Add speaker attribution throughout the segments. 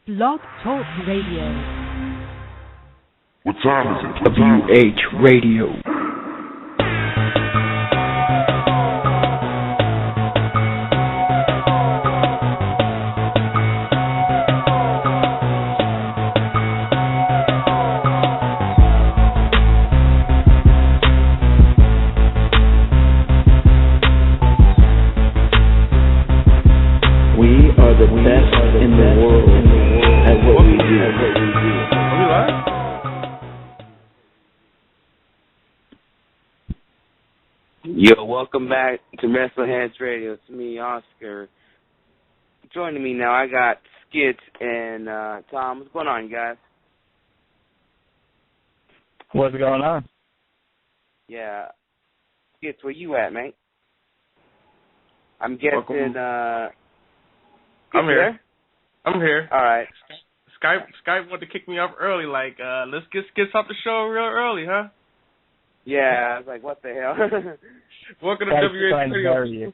Speaker 1: Blog Talk Radio.
Speaker 2: What time is it?
Speaker 3: WH Radio.
Speaker 4: Yo, welcome back to WrestlingHeads Radio. It's me, Oscar. Joining me now, I got Skits and Tom. What's going on, you guys?
Speaker 5: What's going on?
Speaker 4: Yeah. Skits, where you at, mate? I'm guessing,
Speaker 6: I'm here. I'm here.
Speaker 4: All right.
Speaker 6: Skype wanted to kick me off early, like, let's get Skits off the show real early, huh?
Speaker 4: Yeah, I was like, what the hell?
Speaker 6: Welcome to WH Radio.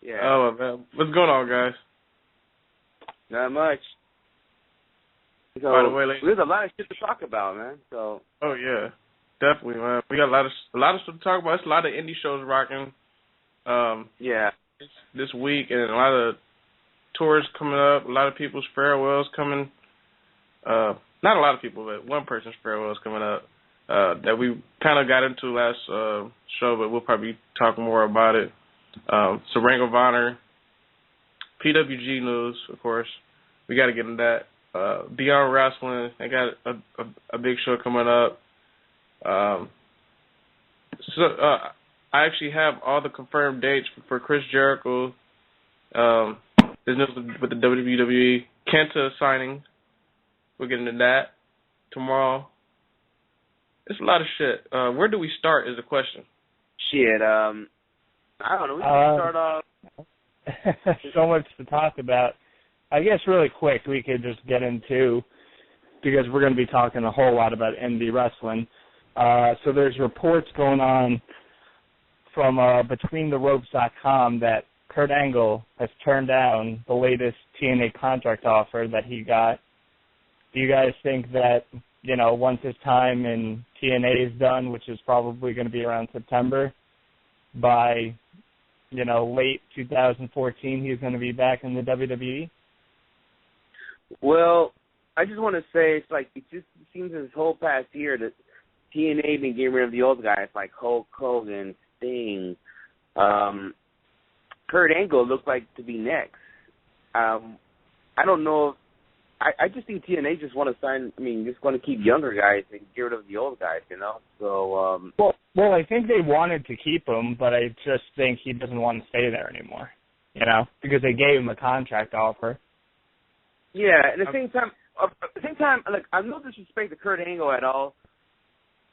Speaker 4: Yeah.
Speaker 6: Oh, man. What's going on, guys?
Speaker 4: Not much. So,
Speaker 6: by the way,
Speaker 4: there's a lot of shit to talk about, man. So.
Speaker 6: Oh, yeah. Definitely, man. We got a lot of stuff to talk about. It's a lot of indie shows rocking.
Speaker 4: Yeah.
Speaker 6: This week, and a lot of tours coming up. A lot of people's farewells coming. Not a lot of people, but one person's farewell is coming up that we kind of got into last show, but we'll probably talk more about it. So Ring of Honor, PWG news, of course. We got to get into that. Beyond Wrestling, they got a big show coming up. So I actually have all the confirmed dates for Chris Jericho. There's news with the WWE Kenta signing. We'll get into that tomorrow. It's a lot of shit. Where do we start is the question.
Speaker 4: Shit, I don't know. We can start off.
Speaker 5: So much to talk about. I guess really quick we could just get into, because we're going to be talking a whole lot about indie wrestling. So there's reports going on from BetweenTheRopes.com that Kurt Angle has turned down the latest TNA contract offer that he got. Do you guys think that, you know, once his time in TNA is done, which is probably going to be around September, by, you know, late 2014, he's going to be back in the WWE?
Speaker 4: Well, I just want to say it just seems this whole past year that TNA been getting rid of the old guys like Hulk Hogan, Sting. Kurt Angle looked like to be next. I don't know if I just think TNA just want to just want to keep younger guys and get rid of the old guys, you know? So,
Speaker 5: Well, I think they wanted to keep him, but I just think he doesn't want to stay there anymore, you know, because they gave him a contract offer.
Speaker 4: Yeah, and at the same time, like, I have no disrespect to Kurt Angle at all.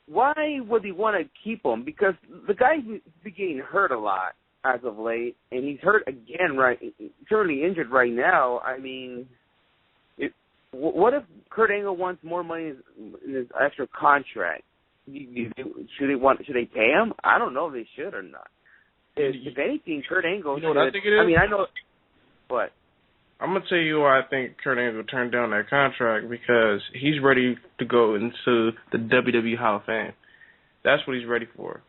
Speaker 4: Why would he want to keep him? Because the guy's been getting hurt a lot as of late, and he's hurt again, currently injured right now. I mean, what if Kurt Angle wants more money in his extra contract? Should they pay him? I don't know if they should or not. If anything, Kurt Angle.
Speaker 6: You know what I think it is?
Speaker 4: I mean, I know. What?
Speaker 6: I'm gonna tell you why I think Kurt Angle turned down that contract, because he's ready to go into the WWE Hall of Fame. That's what he's ready for.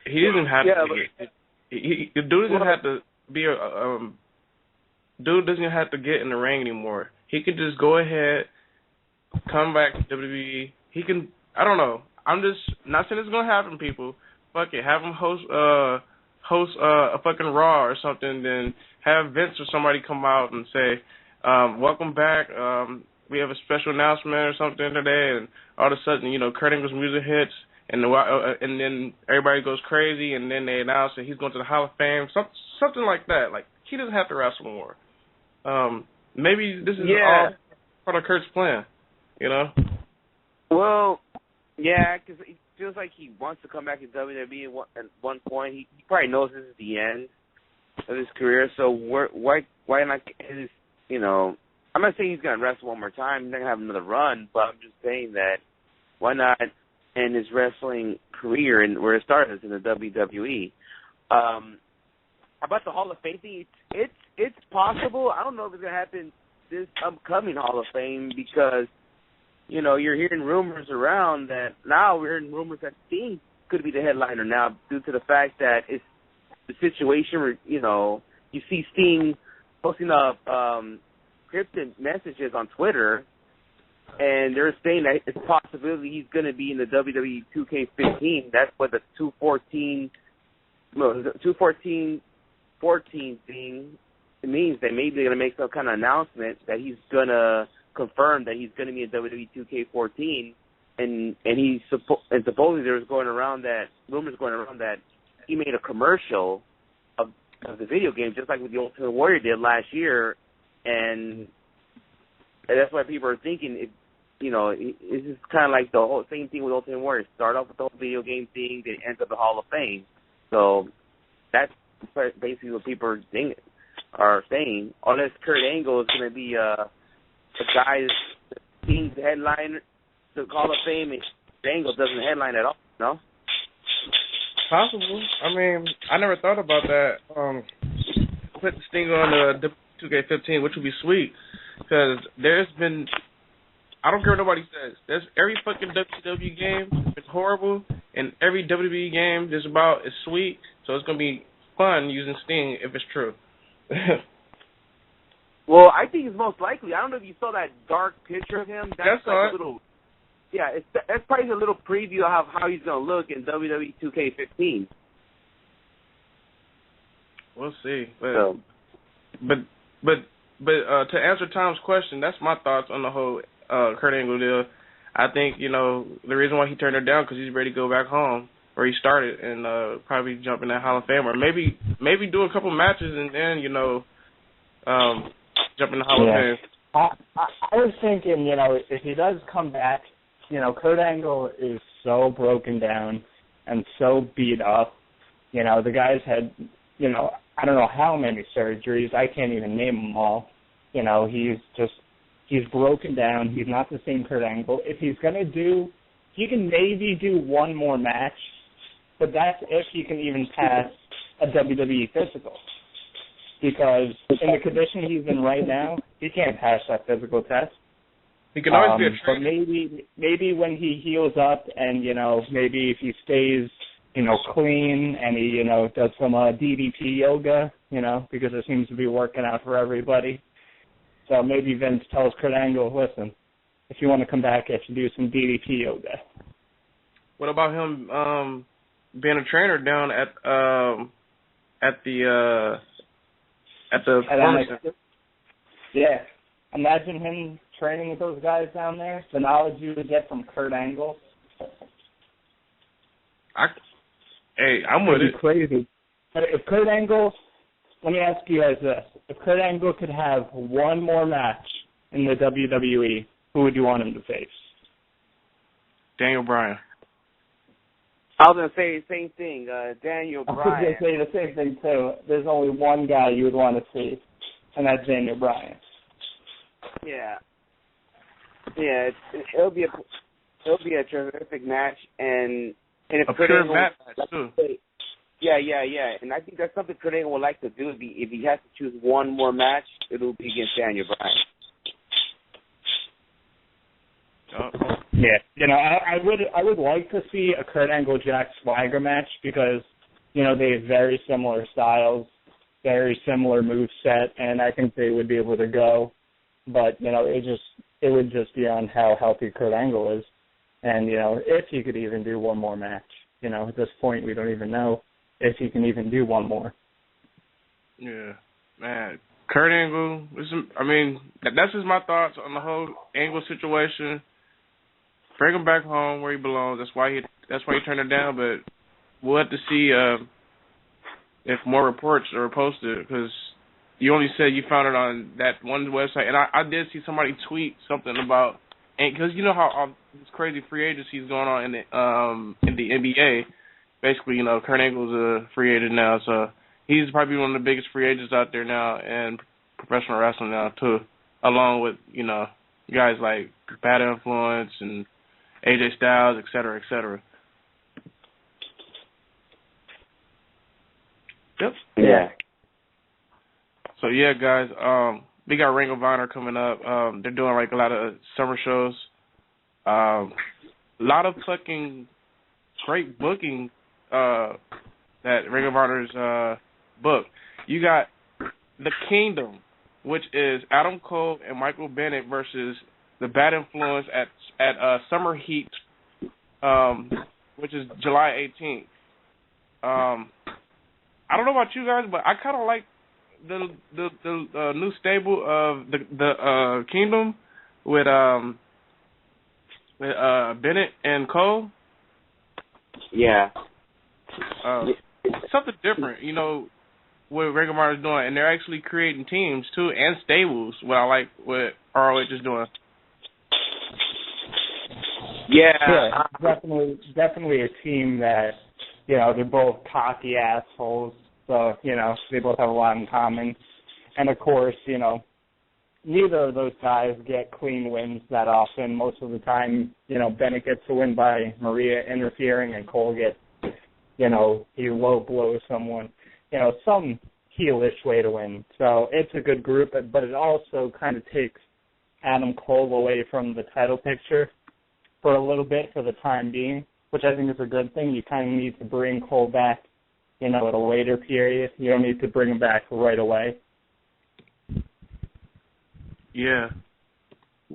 Speaker 6: He doesn't have to. The dude doesn't have to be a. Dude doesn't have to get in the ring anymore. He can just go ahead, come back to WWE. He can. I don't know. I'm just not saying it's gonna happen, people. Fuck it. Have him host a fucking Raw or something. Then have Vince or somebody come out and say, "Welcome back. We have a special announcement or something today." And all of a sudden, you know, Kurt Angle's music hits, and then everybody goes crazy, and then they announce that he's going to the Hall of Fame. Something like that. Like, he doesn't have to wrestle more. Maybe this is all part of Kurt's plan, you know?
Speaker 4: Well, yeah, because it feels like he wants to come back to WWE at one point. He probably knows this is the end of his career, so why not, you know, I'm not saying he's going to wrestle one more time. He's not going to have another run, but I'm just saying that why not end his wrestling career and where it started in the WWE? about the Hall of Fame thing, it's possible. I don't know if it's gonna happen this upcoming Hall of Fame because, you know, you're hearing rumors around that now we're hearing rumors that Sting could be the headliner now due to the fact that it's the situation where, you know, you see Sting posting up cryptic messages on Twitter, and they're saying that it's a possibility he's going to be in the WWE 2K15. That's what the 214 thing it means. That maybe they're going to make some kind of announcement that he's going to confirm that he's going to be in WWE 2K14, and supposedly there was rumors going around that he made a commercial of the video game, just like what the Ultimate Warrior did last year, and that's why people are thinking, it's just kind of like the whole same thing with Ultimate Warrior. Start off with the whole video game thing, then ends up the Hall of Fame. So that's basically what people are saying. Unless Kurt Angle is going to be the guy that's being the headliner, the Hall of Fame, and Angle doesn't headline at all, no?
Speaker 6: Possible. I mean, I never thought about that. Put Sting on the 2K15, which would be sweet, because there's been, I don't care what nobody says, there's every fucking WWE game is horrible, and every WWE game is sweet, so it's going to be fun using Sting if it's true.
Speaker 4: Well, I think it's most likely. I don't know if you saw that dark picture of him. That's like a little... Yeah, that's probably a little preview of how he's going to look in WWE 2K15.
Speaker 6: We'll see. But to answer Tom's question, that's my thoughts on the whole Kurt Angle deal. I think, the reason why he turned it down because he's ready to go back home where he started and probably jump in that Hall of Fame, or maybe do a couple matches and then, jump in the Hall of Fame.
Speaker 5: I was thinking, if he does come back, Kurt Angle is so broken down and so beat up. The guy's had, I don't know how many surgeries. I can't even name them all. He's broken down. He's not the same Kurt Angle. If he's going to he can maybe do one more match, but that's if he can even pass a WWE physical. Because in the condition he's in right now, he can't pass that physical test.
Speaker 6: He can always be a trainer.
Speaker 5: But maybe when he heals up and, maybe if he stays, clean and he, does some DDT yoga, because it seems to be working out for everybody. So maybe Vince tells Kurt Angle, listen, if you want to come back, you have to do some DDT yoga.
Speaker 6: What about him being a trainer down at the performance center?
Speaker 5: Yeah. Imagine him training with those guys down there. The knowledge you would get from Kurt Angle.
Speaker 6: I'm with it.
Speaker 5: Crazy. But if Kurt Angle, let me ask you guys this: if Kurt Angle could have one more match in the WWE, who would you want him to face?
Speaker 6: Daniel Bryan.
Speaker 4: I was going to say the same thing, Daniel Bryan.
Speaker 5: I was going to say the same thing, too. There's only one guy you would want to see, and that's Daniel Bryan.
Speaker 4: Yeah. Yeah, it'll be a terrific match, and if
Speaker 6: a
Speaker 4: Kurt
Speaker 6: pure
Speaker 4: Angle,
Speaker 6: match, too.
Speaker 4: Yeah, and I think that's something Kurt Angle would like to do. If he has to choose one more match, it'll be against Daniel Bryan.
Speaker 5: Yeah, I would like to see a Kurt Angle Jack Swagger match because, they have very similar styles, very similar moveset, and I think they would be able to go. But, it would just be on how healthy Kurt Angle is. And, if he could even do one more match. At this point, we don't even know if he can even do one more.
Speaker 6: Yeah, man. Kurt Angle, that's just my thoughts on the whole Angle situation. Bring him back home where he belongs. That's why he turned it down. But we'll have to see if more reports are posted, because you only said you found it on that one website, and I did see somebody tweet something about, because you know how all this crazy free agency is going on in the NBA. Basically, Kurt Angle's a free agent now, so he's probably one of the biggest free agents out there now in professional wrestling now too, along with guys like Bad Influence and AJ Styles, et cetera, et cetera. Yep.
Speaker 4: Yeah.
Speaker 6: So yeah, guys, we got Ring of Honor coming up. They're doing like a lot of summer shows. A lot of fucking great booking that Ring of Honor's booked. You got The Kingdom, which is Adam Cole and Michael Bennett versus the Bad Influence at Summer Heat, which is July 18th. I don't know about you guys, but I kind of like the new stable of the Kingdom with Bennett and Cole.
Speaker 4: Yeah.
Speaker 6: Something different, you know, what Ring of Honor is doing, and they're actually creating teams too and stables. What I like what ROH is doing.
Speaker 4: Yeah,
Speaker 5: definitely a team that, you know, they're both cocky assholes, so, you know, they both have a lot in common. And, of course, you know, neither of those guys get clean wins that often. Most of the time, you know, Bennett gets a win by Maria interfering, and Cole gets, you know, he low blows someone. You know, some heelish way to win. So it's a good group, but it also kind of takes Adam Cole away from the title picture for a little bit for the time being, which I think is a good thing. You kind of need to bring Cole back, you know, at a later period. You don't need to bring him back right away.
Speaker 6: Yeah.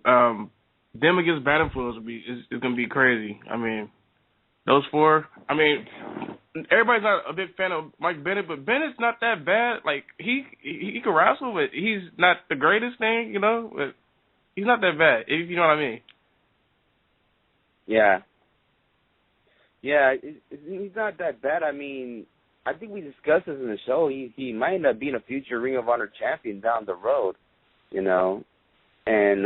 Speaker 6: Them against Bad Influence is going to be crazy. I mean, those four, I mean, everybody's not a big fan of Mike Bennett, but Bennett's not that bad. Like, he can wrestle, but he's not the greatest thing, you know? But he's not that bad, if you know what I mean.
Speaker 4: Yeah. Yeah, he's not that bad. I mean, I think we discussed this in the show. He might end up being a future Ring of Honor champion down the road, you know. And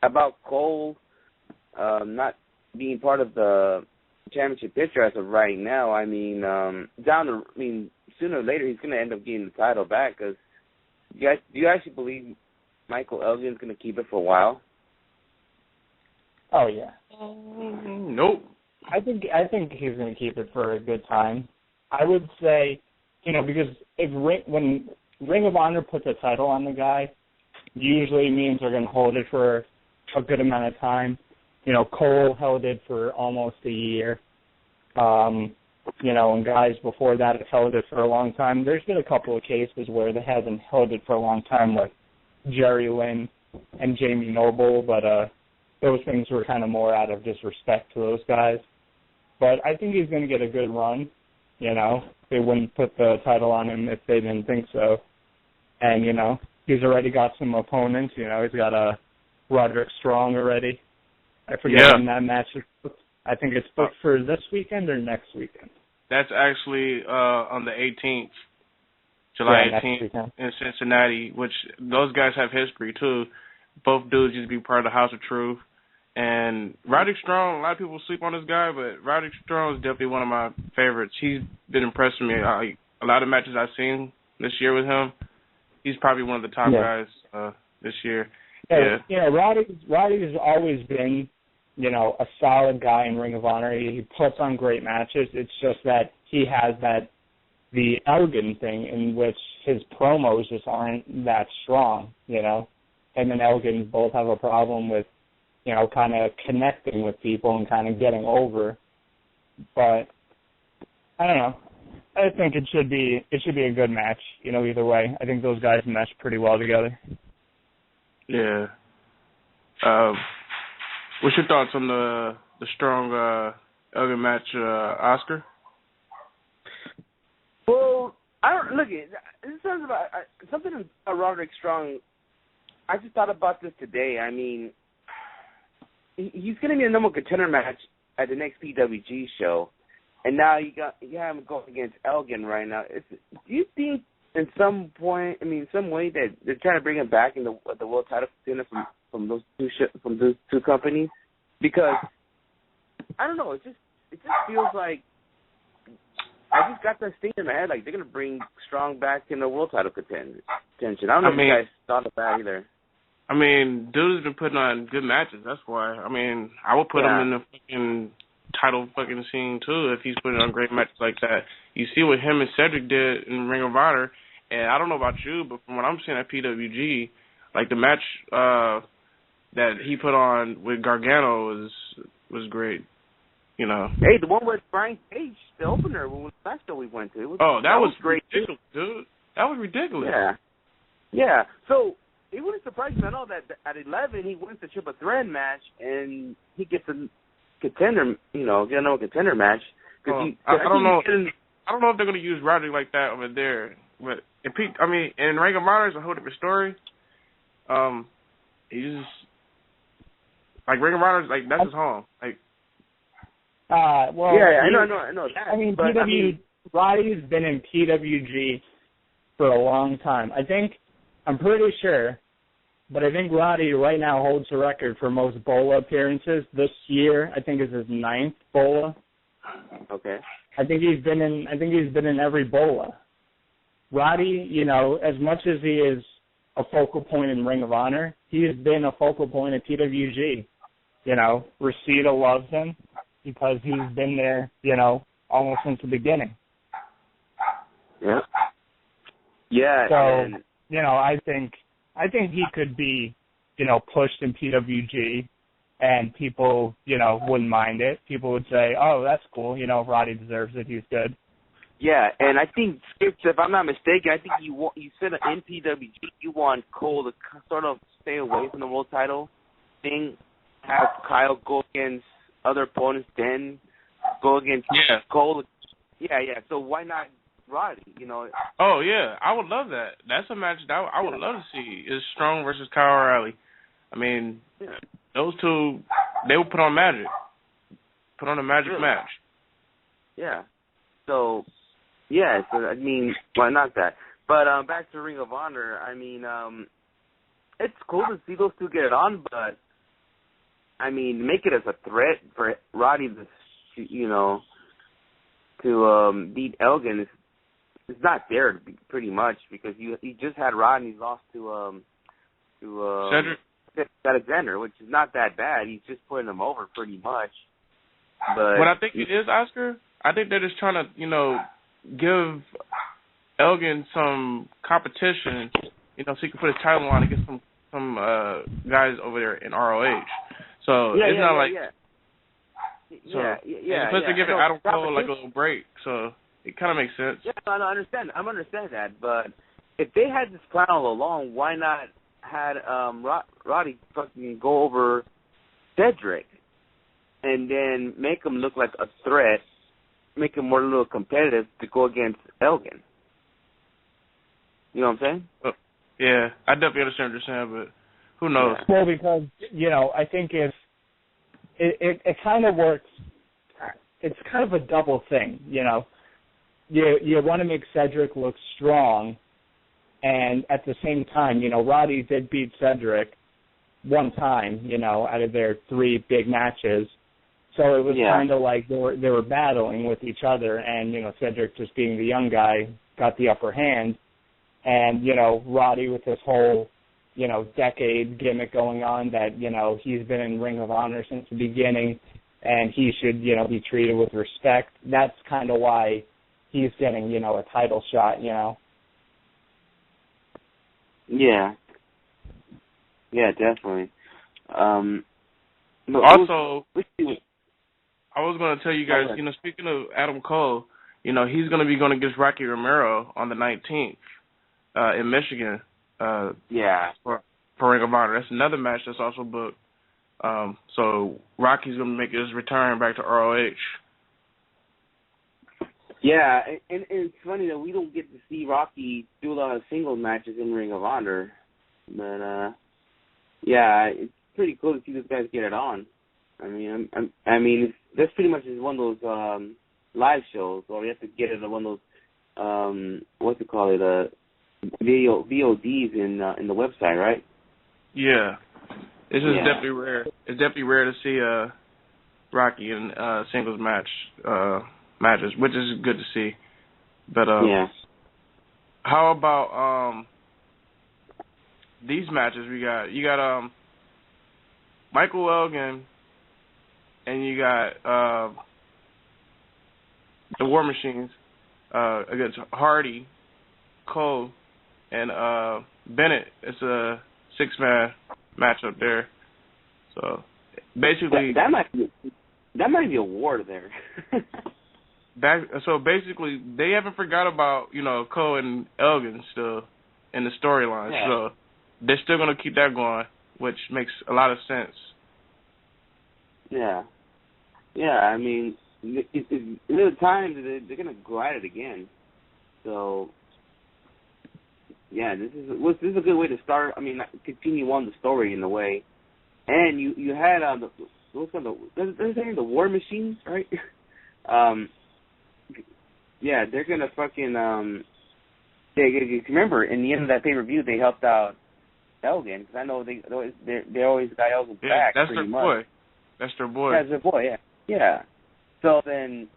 Speaker 4: about Cole not being part of the championship picture as of right now, I mean, sooner or later he's going to end up getting the title back. Cause do you actually believe Michael Elgin's going to keep it for a while?
Speaker 5: Oh yeah.
Speaker 6: Nope.
Speaker 5: I think he's going to keep it for a good time. I would say, you know, because when Ring of Honor puts a title on the guy, usually means they're going to hold it for a good amount of time. You know, Cole held it for almost a year. You know, and guys before that have held it for a long time. There's been a couple of cases where they haven't held it for a long time, like Jerry Lynn and Jamie Noble, but those things were kind of more out of disrespect to those guys. But I think he's going to get a good run. You know, they wouldn't put the title on him if they didn't think so. And, you know, he's already got some opponents. You know, he's got a Roderick Strong already. I forget when that match is booked. I think it's booked for this weekend or next weekend.
Speaker 6: That's actually on the 18th, July 18th in Cincinnati, which those guys have history, too. Both dudes used to be part of the House of Truth. And Roderick Strong, a lot of people sleep on this guy, but Roderick Strong is definitely one of my favorites. He's been impressing me. A lot of matches I've seen this year with him, he's probably one of the top guys this year.
Speaker 5: Yeah, Roddy's always been, you know, a solid guy in Ring of Honor. He puts on great matches. It's just that he has the Elgin thing in which his promos just aren't that strong, you know. Him and Elgin both have a problem with, you know, kind of connecting with people and kind of getting over. But I don't know. I think it should be a good match, you know, either way. I think those guys mesh pretty well together.
Speaker 6: Yeah. What's your thoughts on the Strong Elgin match, Oscar?
Speaker 4: Well, I don't look. This sounds about something about Roderick Strong. I just thought about this today. I mean, he's going to be a number contender match at the next PWG show, and now you have him going against Elgin right now. Do you think in some point, some way that they're trying to bring him back in the world title contender from those two companies? Because I don't know, it just feels like I just got that thing in my head, like they're gonna bring Strong back in the world title contention. I don't know if you guys thought of that either.
Speaker 6: I mean, dude's been putting on good matches. That's why. I mean, I would put him in the fucking title fucking scene too if he's putting on great matches like that. You see what him and Cedric did in Ring of Honor, And I don't know about you, but from what I'm seeing at PWG, like the match that he put on with Gargano was great. You know.
Speaker 4: Hey, the one with Brian Cage, the opener, was the last show we went to.
Speaker 6: That was
Speaker 4: great,
Speaker 6: ridiculous, dude. That was ridiculous.
Speaker 4: Yeah. So it wouldn't surprise me at all that at 11 he wins the triple threat match and he gets a contender, get another contender match.
Speaker 6: I don't know. I don't know if they're going to use Roderick like that over there. But in Ring of Honor is a whole different story. He's just like Ring of Honor, like that's his home. Like.
Speaker 4: I know that.
Speaker 5: Roddy's been in PWG for a long time. I'm pretty sure, but I think Roddy right now holds the record for most BOLA appearances. This year, I think, is his 9th BOLA.
Speaker 4: Okay.
Speaker 5: I think he's been in every BOLA. Roddy, as much as he is a focal point in Ring of Honor, he has been a focal point at PWG. Reseda loves him because he's been there, almost since the beginning.
Speaker 4: Yeah. Yeah.
Speaker 5: So, I think he could be, pushed in PWG, and people, wouldn't mind it. People would say, "Oh, that's cool. Roddy deserves it. He's good."
Speaker 4: Yeah, and I think, Skips, if I'm not mistaken, I think you said in PWG you want Cole to sort of stay away from the world title thing, have Kyle go against other opponents, then go against Cole. Yeah. So why not Roddy?
Speaker 6: Oh yeah, I would love that. That's a match that I would love to see. Is Strong versus Kyle O'Reilly. I mean, those two, they would put on magic. Put on a magic match.
Speaker 4: Yeah. So, why not that? But back to Ring of Honor, it's cool to see those two get it on, but make it as a threat for Roddy to beat Elgin is not there pretty much, because he just had Roddy and he lost to
Speaker 6: Cedric
Speaker 4: Alexander, which is not that bad. He's just putting him over pretty much. But
Speaker 6: what I think it is, Oscar, I think they're just trying to, give Elgin some competition, so he can put his title on against some guys over there in ROH. So it's not like plus to give Adam Cole like a little break, so it kind of makes sense.
Speaker 4: Yeah, I understand. I understand that, but if they had this plan all along, why not had Roddy fucking go over Cedric and then make him look like a threat, make him more a little competitive to go against Elgin? You know what I'm saying?
Speaker 6: Yeah, I definitely understand what you're saying, but who knows?
Speaker 5: Well, because, I think if it kind of works, it's kind of a double thing, You want to make Cedric look strong, and at the same time, Roddy did beat Cedric one time, out of their 3 big matches. So it was kind of like they were battling with each other, and, Cedric, just being the young guy, got the upper hand. And, Roddy with this whole, decade gimmick going on that, he's been in Ring of Honor since the beginning, and he should, be treated with respect. That's kind of why he's getting, a title shot,
Speaker 4: Yeah. Yeah, definitely.
Speaker 6: Also, I was going to tell you guys, speaking of Adam Cole, he's going to be going against Rocky Romero on the 19th in Michigan. For Ring of Honor. That's another match that's also booked. So Rocky's going to make his return back to ROH.
Speaker 4: Yeah, and it's funny that we don't get to see Rocky do a lot of singles matches in Ring of Honor. But, it's pretty cool to see these guys get it on. That's pretty much one of those live shows, or you have to get it on one of those, VODs in the website, right?
Speaker 6: Yeah. It's just definitely rare. It's definitely rare to see Rocky in singles matches, which is good to see. But how about these matches we got? You got Michael Elgin, and you got the War Machines against Hardy, Cole, and Bennett. It's a 6-man matchup there. So basically,
Speaker 4: that might be a war there.
Speaker 6: So basically, they haven't forgot about Cole and Elgin still in the storyline.
Speaker 4: Yeah.
Speaker 6: So they're still gonna keep that going, which makes a lot of sense.
Speaker 4: Yeah. I mean, there's times they're gonna go at it again. So yeah, this is a good way to start. I mean, continue on the story in a way. And you had the War Machines, right? Yeah, they're gonna fucking remember in the end of that pay-per-view they helped out Elgin, because I know they always got Elgin back.
Speaker 6: That's
Speaker 4: pretty
Speaker 6: their
Speaker 4: much.
Speaker 6: boy. That's their boy.
Speaker 4: That's their boy. Yeah. So then,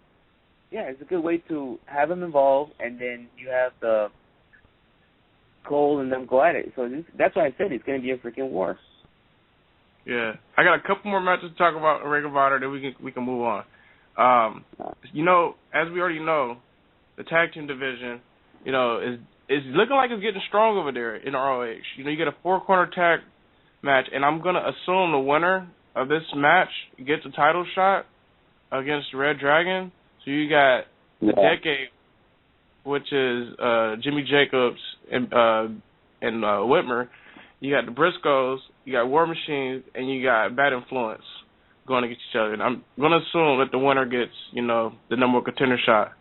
Speaker 4: yeah, it's a good way to have them involved, and then you have the Cole and them go at it. So that's why I said it's gonna be a freaking war.
Speaker 6: Yeah, I got a couple more matches to talk about in Ring of Honor, then we can move on. As we already know, the tag team division, is looking like it's getting strong over there in ROH. You get a 4-corner tag match, and I'm gonna assume the winner of this match gets a title shot against Red Dragon. So you got the Decade, which is Jimmy Jacobs and Whitmer. You got the Briscoes, you got War Machines, and you got Bad Influence going against each other. And I'm going to assume that the winner gets, the number one contender shot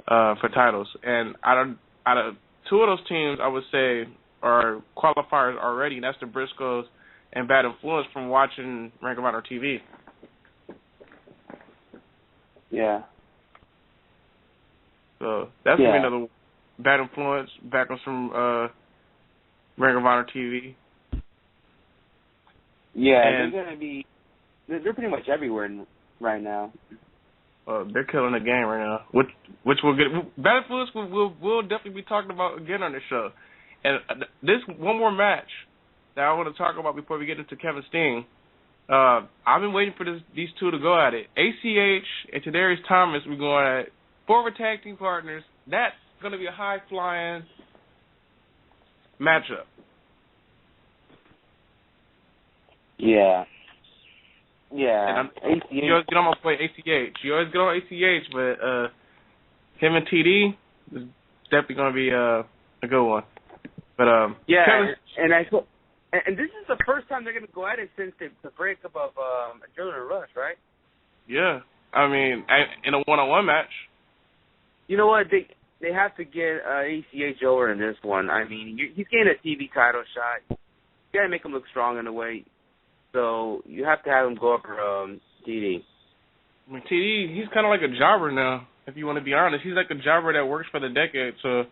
Speaker 6: for titles. And out of 2 of those teams, I would say, are qualifiers already. And that's the Briscoes and Bad Influence from watching Ring of Honor TV.
Speaker 4: Yeah.
Speaker 6: So that's going to be another Bad Influence back on some Ring of Honor TV.
Speaker 4: Yeah, they're going to be. They're pretty much everywhere right now.
Speaker 6: They're killing the game right now. Which we'll get. Bad Influence will definitely be talking about again on the show. And this one more match that I want to talk about before we get into Kevin Steen. I've been waiting for these two to go at it. ACH and Tadarius Thomas, we're going at former tag team partners. That's going to be a high-flying matchup.
Speaker 4: Yeah.
Speaker 6: And you always get on my play ACH. You always get on ACH, but him and TD is definitely going to be a good one. But
Speaker 4: yeah,
Speaker 6: Kevin,
Speaker 4: and this is the first time they're going to go at it since the breakup of Adrenaline Rush, right?
Speaker 6: Yeah, I mean, in a one-on-one match.
Speaker 4: You know what? They have to get ACH over in this one. I mean, he's getting a TV title shot. You got to make him look strong in a way. So you have to have him go up for TD.
Speaker 6: I mean, TD, he's kind of like a jobber now, if you want to be honest. He's like a jobber that works for the Decade, so.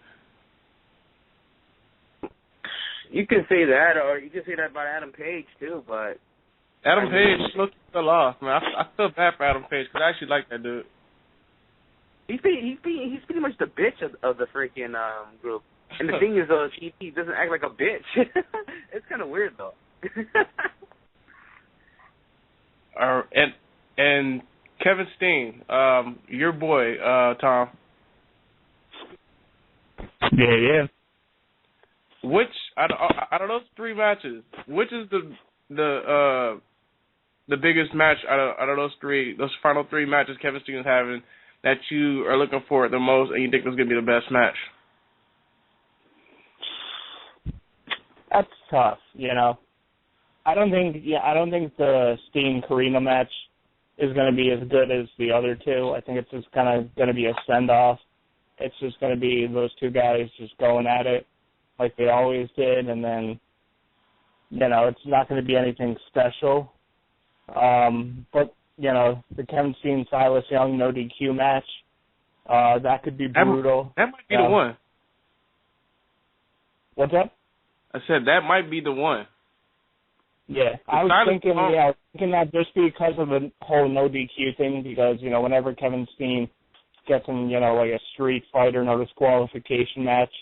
Speaker 4: You can say that, or you can say that about Adam Page, too, but.
Speaker 6: Adam Page fell off, man. I feel bad for Adam Page, because I actually like that dude.
Speaker 4: He's pretty much the bitch of the freaking group. And the thing is, though, he doesn't act like a bitch. It's kind of weird, though.
Speaker 6: And Kevin Steen, your boy, Tom.
Speaker 5: Yeah.
Speaker 6: Which out of those 3 matches, which is the biggest match out of those final 3 matches Kevin Steen is having that you are looking for the most, and you think is going to be the best match?
Speaker 5: That's tough, I don't think the Steen Carino match is going to be as good as the other 2. I think it's just kind of going to be a send-off. It's just going to be those 2 guys just going at it like they always did, and then, it's not going to be anything special. But, the Kevin Steen, Silas Young, no DQ match, that could be brutal.
Speaker 6: That might be the one.
Speaker 5: What's up?
Speaker 6: I said that might be the one.
Speaker 5: Yeah, I was thinking that just because of the whole no DQ thing, because, whenever Kevin Steen gets in, like a street fighter, no disqualification match,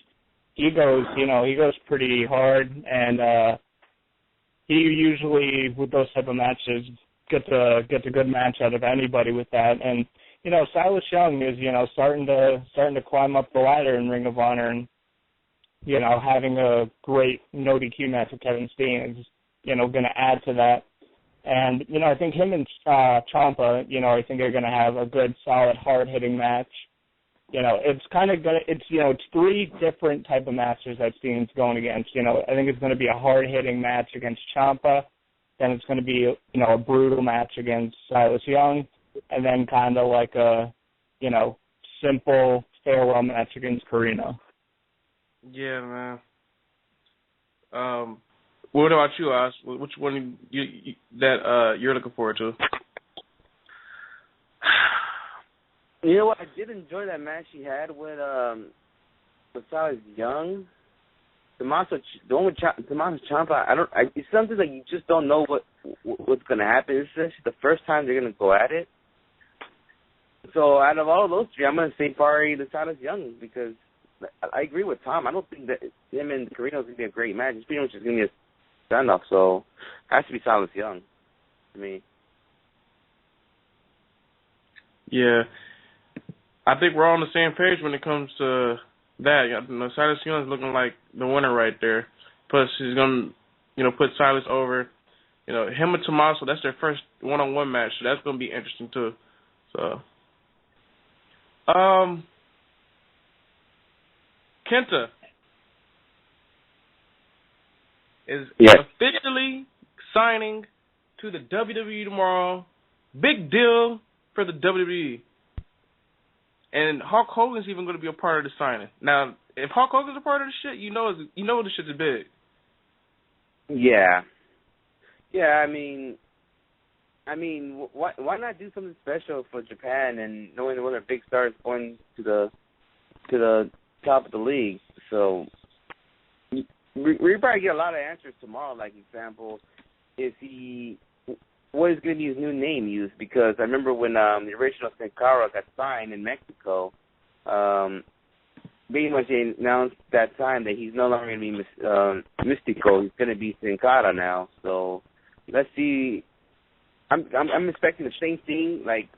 Speaker 5: he goes pretty hard, and he usually, with those type of matches, gets a good match out of anybody with that. And, Silas Young is, starting to climb up the ladder in Ring of Honor, and having a great no DQ match with Kevin Steen is, going to add to that. And, I think him and Ciampa, I think are going to have a good, solid, hard-hitting match. It's kind of good. It's 3 different type of masters that Steen's going against. I think it's going to be a hard-hitting match against Ciampa. Then it's going to be, a brutal match against Silas Young. And then kind of like a, simple farewell match against Carino.
Speaker 6: Yeah, man. What about you, Oz? Which one you're looking forward to?
Speaker 4: You know what? I did enjoy that match he had with Silas Young. The one with Tommaso Ciampa. It's something like you just don't know what's going to happen. It's actually the first time they're going to go at it. So out of all those 3, I'm going to say probably the Silas Young, because I agree with Tom. I don't think that him and Carino is going to be a great match. It's pretty much just going to be a standoff. So it has to be Silas Young to me.
Speaker 6: Yeah. I think we're all on the same page when it comes to that. Silas Young is looking like the winner right there. Plus, he's going to, put Silas over. Him and Tommaso, that's their first one-on-one match, so that's going to be interesting too. So, Kenta is officially signing to the WWE tomorrow. Big deal for the WWE. And Hulk Hogan's even going to be a part of the signing. Now, if Hulk Hogan's a part of the shit, you know the shit is big.
Speaker 4: Yeah. Yeah, I mean, why not do something special for Japan, and knowing one of their big stars going to the top of the league? So we probably get a lot of answers tomorrow. Like, example, what is going to be his new name used? Because I remember when the original Sin Cara got signed in Mexico, pretty much they announced that time that he's no longer going to be Mystico. He's going to be Sin Cara now. So let's see. I'm expecting the same thing. Like,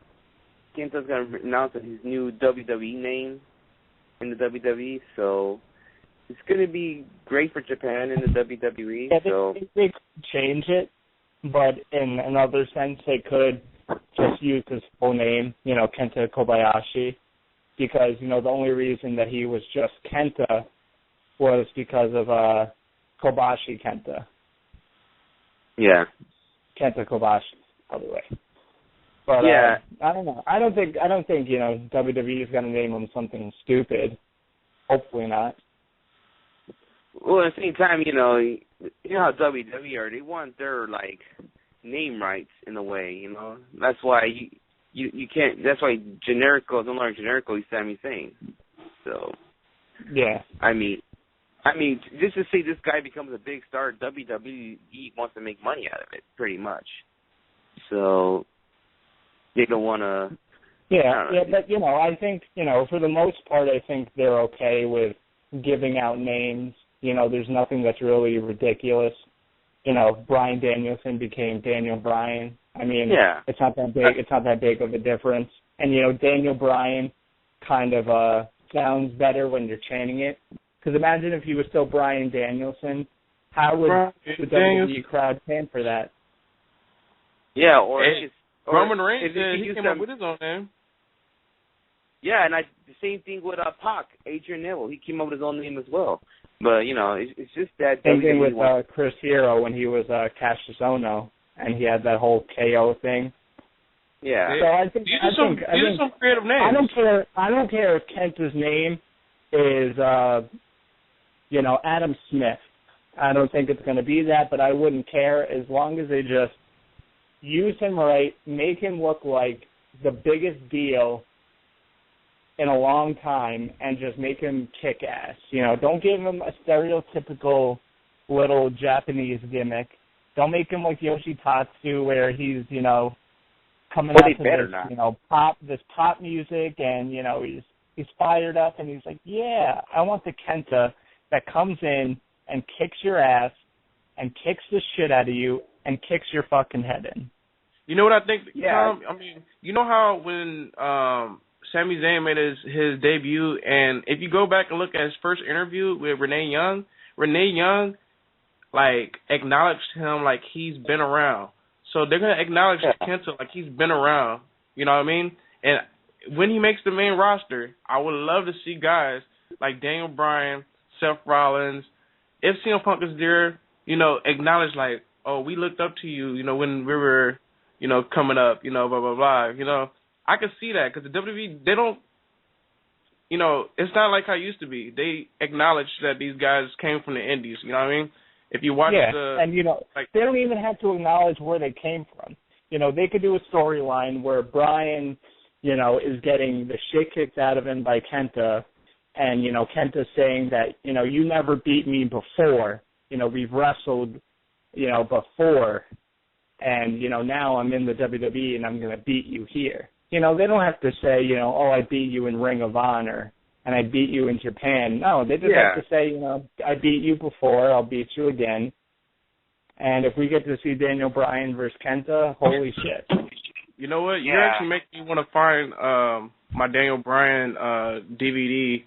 Speaker 4: Kenta's going to announce his new WWE name in the WWE. So it's going to be great for Japan in the WWE.
Speaker 5: Yeah,
Speaker 4: so
Speaker 5: they could change it, but in another sense, they could just use his full name, Kenta Kobayashi, because, the only reason that he was just Kenta was because of Kobashi Kenta.
Speaker 4: Yeah.
Speaker 5: Kenta Kobashi, by the way. But
Speaker 4: yeah.
Speaker 5: I don't know. I don't think WWE is going to name him something stupid. Hopefully not.
Speaker 4: Well, at the same time, you know how WWE are. They want their name rights in a way. That's why you can't. That's why Generico is no longer Generico. He's Sami Zayn. So
Speaker 5: yeah.
Speaker 4: I mean, just to say this guy becomes a big star, WWE wants to make money out of it, pretty much. So they don't want to.
Speaker 5: Yeah, but I think for the most part, I think they're okay with giving out names. There's nothing that's really ridiculous. Bryan Danielson became Daniel Bryan. I mean, it's not that big. It's not that big of a difference. And Daniel Bryan kind of sounds better when you're chanting it. Because imagine if he was still Bryan Danielson, how would the WWE crowd chant for that?
Speaker 4: Yeah, or
Speaker 6: Roman Reigns he came up with his own name.
Speaker 4: Yeah, and the same thing with Pac, Adrian Neville. He came up with his own name as well. But it's just that.
Speaker 5: Same thing with Chris Hero when he was Cassius Ohno, and he had that whole KO thing.
Speaker 4: Yeah.
Speaker 5: So I think
Speaker 6: these are some creative names.
Speaker 5: I don't care if Kenta's name is Adam Smith. I don't think it's going to be that, but I wouldn't care as long as they just use him right, make him look like the biggest deal in a long time, and just make him kick ass. Don't give him a stereotypical little Japanese gimmick. Don't make him like Yoshitatsu, where he's coming out to this pop music, and he's fired up, and he's like, yeah, I want the Kenta that comes in and kicks your ass and kicks the shit out of you and kicks your fucking head in.
Speaker 6: You know what I think?
Speaker 4: Yeah.
Speaker 6: Tom? I mean, you know how when Sami Zayn made his debut, and if you go back and look at his first interview with Renee Young, like, acknowledged him like he's been around. So they're going to acknowledge Kenta like he's been around. You know what I mean? And when he makes the main roster, I would love to see guys like Daniel Bryan, Seth Rollins. If CM Punk is there, you know, acknowledge like, oh, we looked up to you, you know, when we were, you know, coming up, you know, blah, blah, blah. You know, I can see that because the WWE, they don't, you know, it's not like how it used to be. They acknowledge that these guys came from the Indies, you know what I mean? If you watch
Speaker 5: and, you know, like, they don't even have to acknowledge where they came from. You know, they could do a storyline where Bryan, you know, is getting the shit kicked out of him by Kenta, and, you know, Kenta's saying that, you know, you never beat me before. You know, we've wrestled, you know, before, and, you know, now I'm in the WWE and I'm going to beat you here. You know, they don't have to say, you know, oh, I beat you in Ring of Honor and I beat you in Japan. No, they just have to say, you know, I beat you before, I'll beat you again. And if we get to see Daniel Bryan versus Kenta, holy shit.
Speaker 6: You know what? You actually make me want to find my Daniel Bryan DVD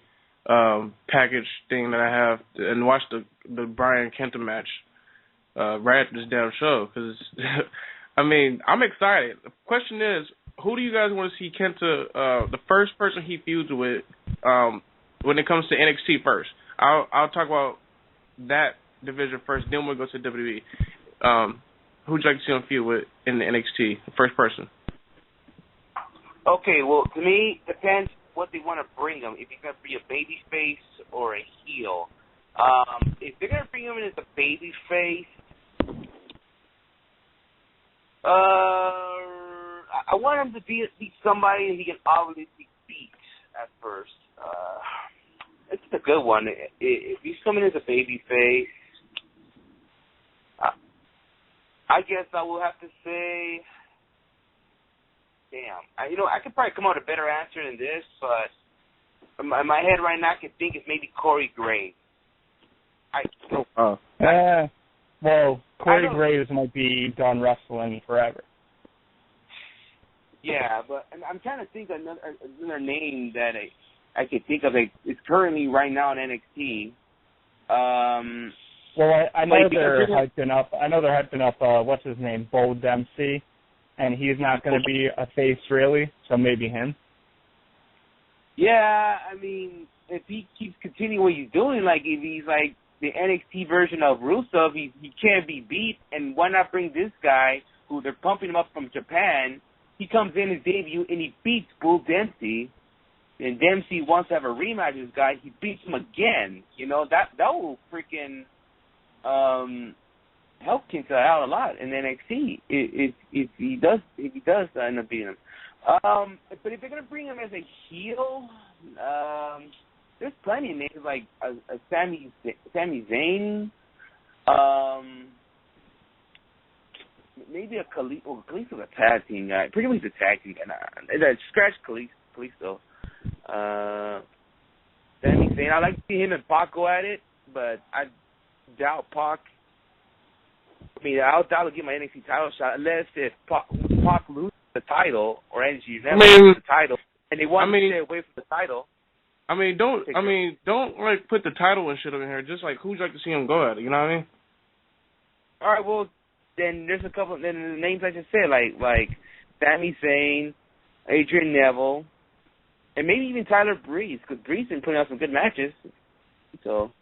Speaker 6: package thing that I have and watch the Bryan Kenta match right after this damn show. Because, I mean, I'm excited. The question is, who do you guys want to see Kenta, the first person he feuds with when it comes to NXT first? I'll talk about that division first, then we'll go to WWE. Who would you like to see him feud with in the NXT, the first person?
Speaker 4: Okay, well, to me, depends what they want to bring him. If he's going to be a baby face or a heel. If they're going to bring him in as a baby face, I want him to be somebody that he can obviously beat at first. It's a good one. If he's coming as a baby face, I guess I will have to say, damn. I could probably come out with a better answer than this, but in my head right now, I can think it's maybe Corey Graves.
Speaker 5: Well, Corey Graves might be done wrestling forever.
Speaker 4: Yeah, but I'm trying to think of another name that I could think of. It's currently right now in NXT.
Speaker 5: Well, I know they're hyping up. What's his name, Bo Dempsey, and he's not going to be a face really. So maybe him.
Speaker 4: Yeah, I mean, if he keeps continuing what he's doing, like if he's like the NXT version of Rusev, he can't be beat. And why not bring this guy who they're pumping him up from Japan? He comes in his debut and he beats Bull Dempsey, and Dempsey wants to have a rematch with this guy. He beats him again. You know, that will freaking help Kenta out a lot in NXT if he does end up beating him. But if they're gonna bring him as a heel, there's plenty of names like a Sami Zayn. Maybe a Kalisto. Well, Kalisto's a tag team guy. Pretty much a tag team guy. Scratch Kalisto. Sami Zayn. I'd like to see him and Pac go at it, but I doubt Pac. I mean, I doubt he'll get my NXT title shot unless if Pac loses the title or NXT loses the title, and they want to stay away from the title.
Speaker 6: Don't like put the title and shit over here. Just like who'd you like to see him go at it? You know what I mean?
Speaker 4: All right, well. Then there's a couple. Then the names I just said, like Sami Zayn, Adrian Neville, and maybe even Tyler Breeze, because Breeze been putting out some good matches. So,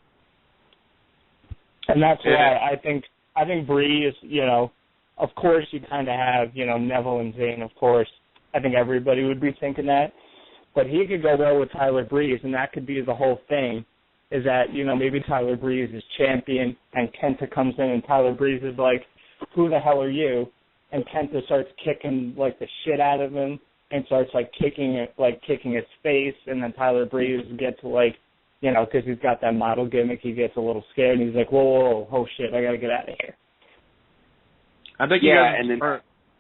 Speaker 5: and that's why I think Breeze. You know, of course you kind of have Neville and Zayn. Of course, I think everybody would be thinking that, but he could go well with Tyler Breeze, and that could be the whole thing. Is that maybe Tyler Breeze is champion, and Kenta comes in, and Tyler Breeze is like, who the hell are you? And Kenta starts kicking like the shit out of him and starts like kicking his face, and then Tyler Breeze gets like, because he's got that model gimmick, he gets a little scared and he's like, whoa, oh shit, I gotta get out of here.
Speaker 6: I think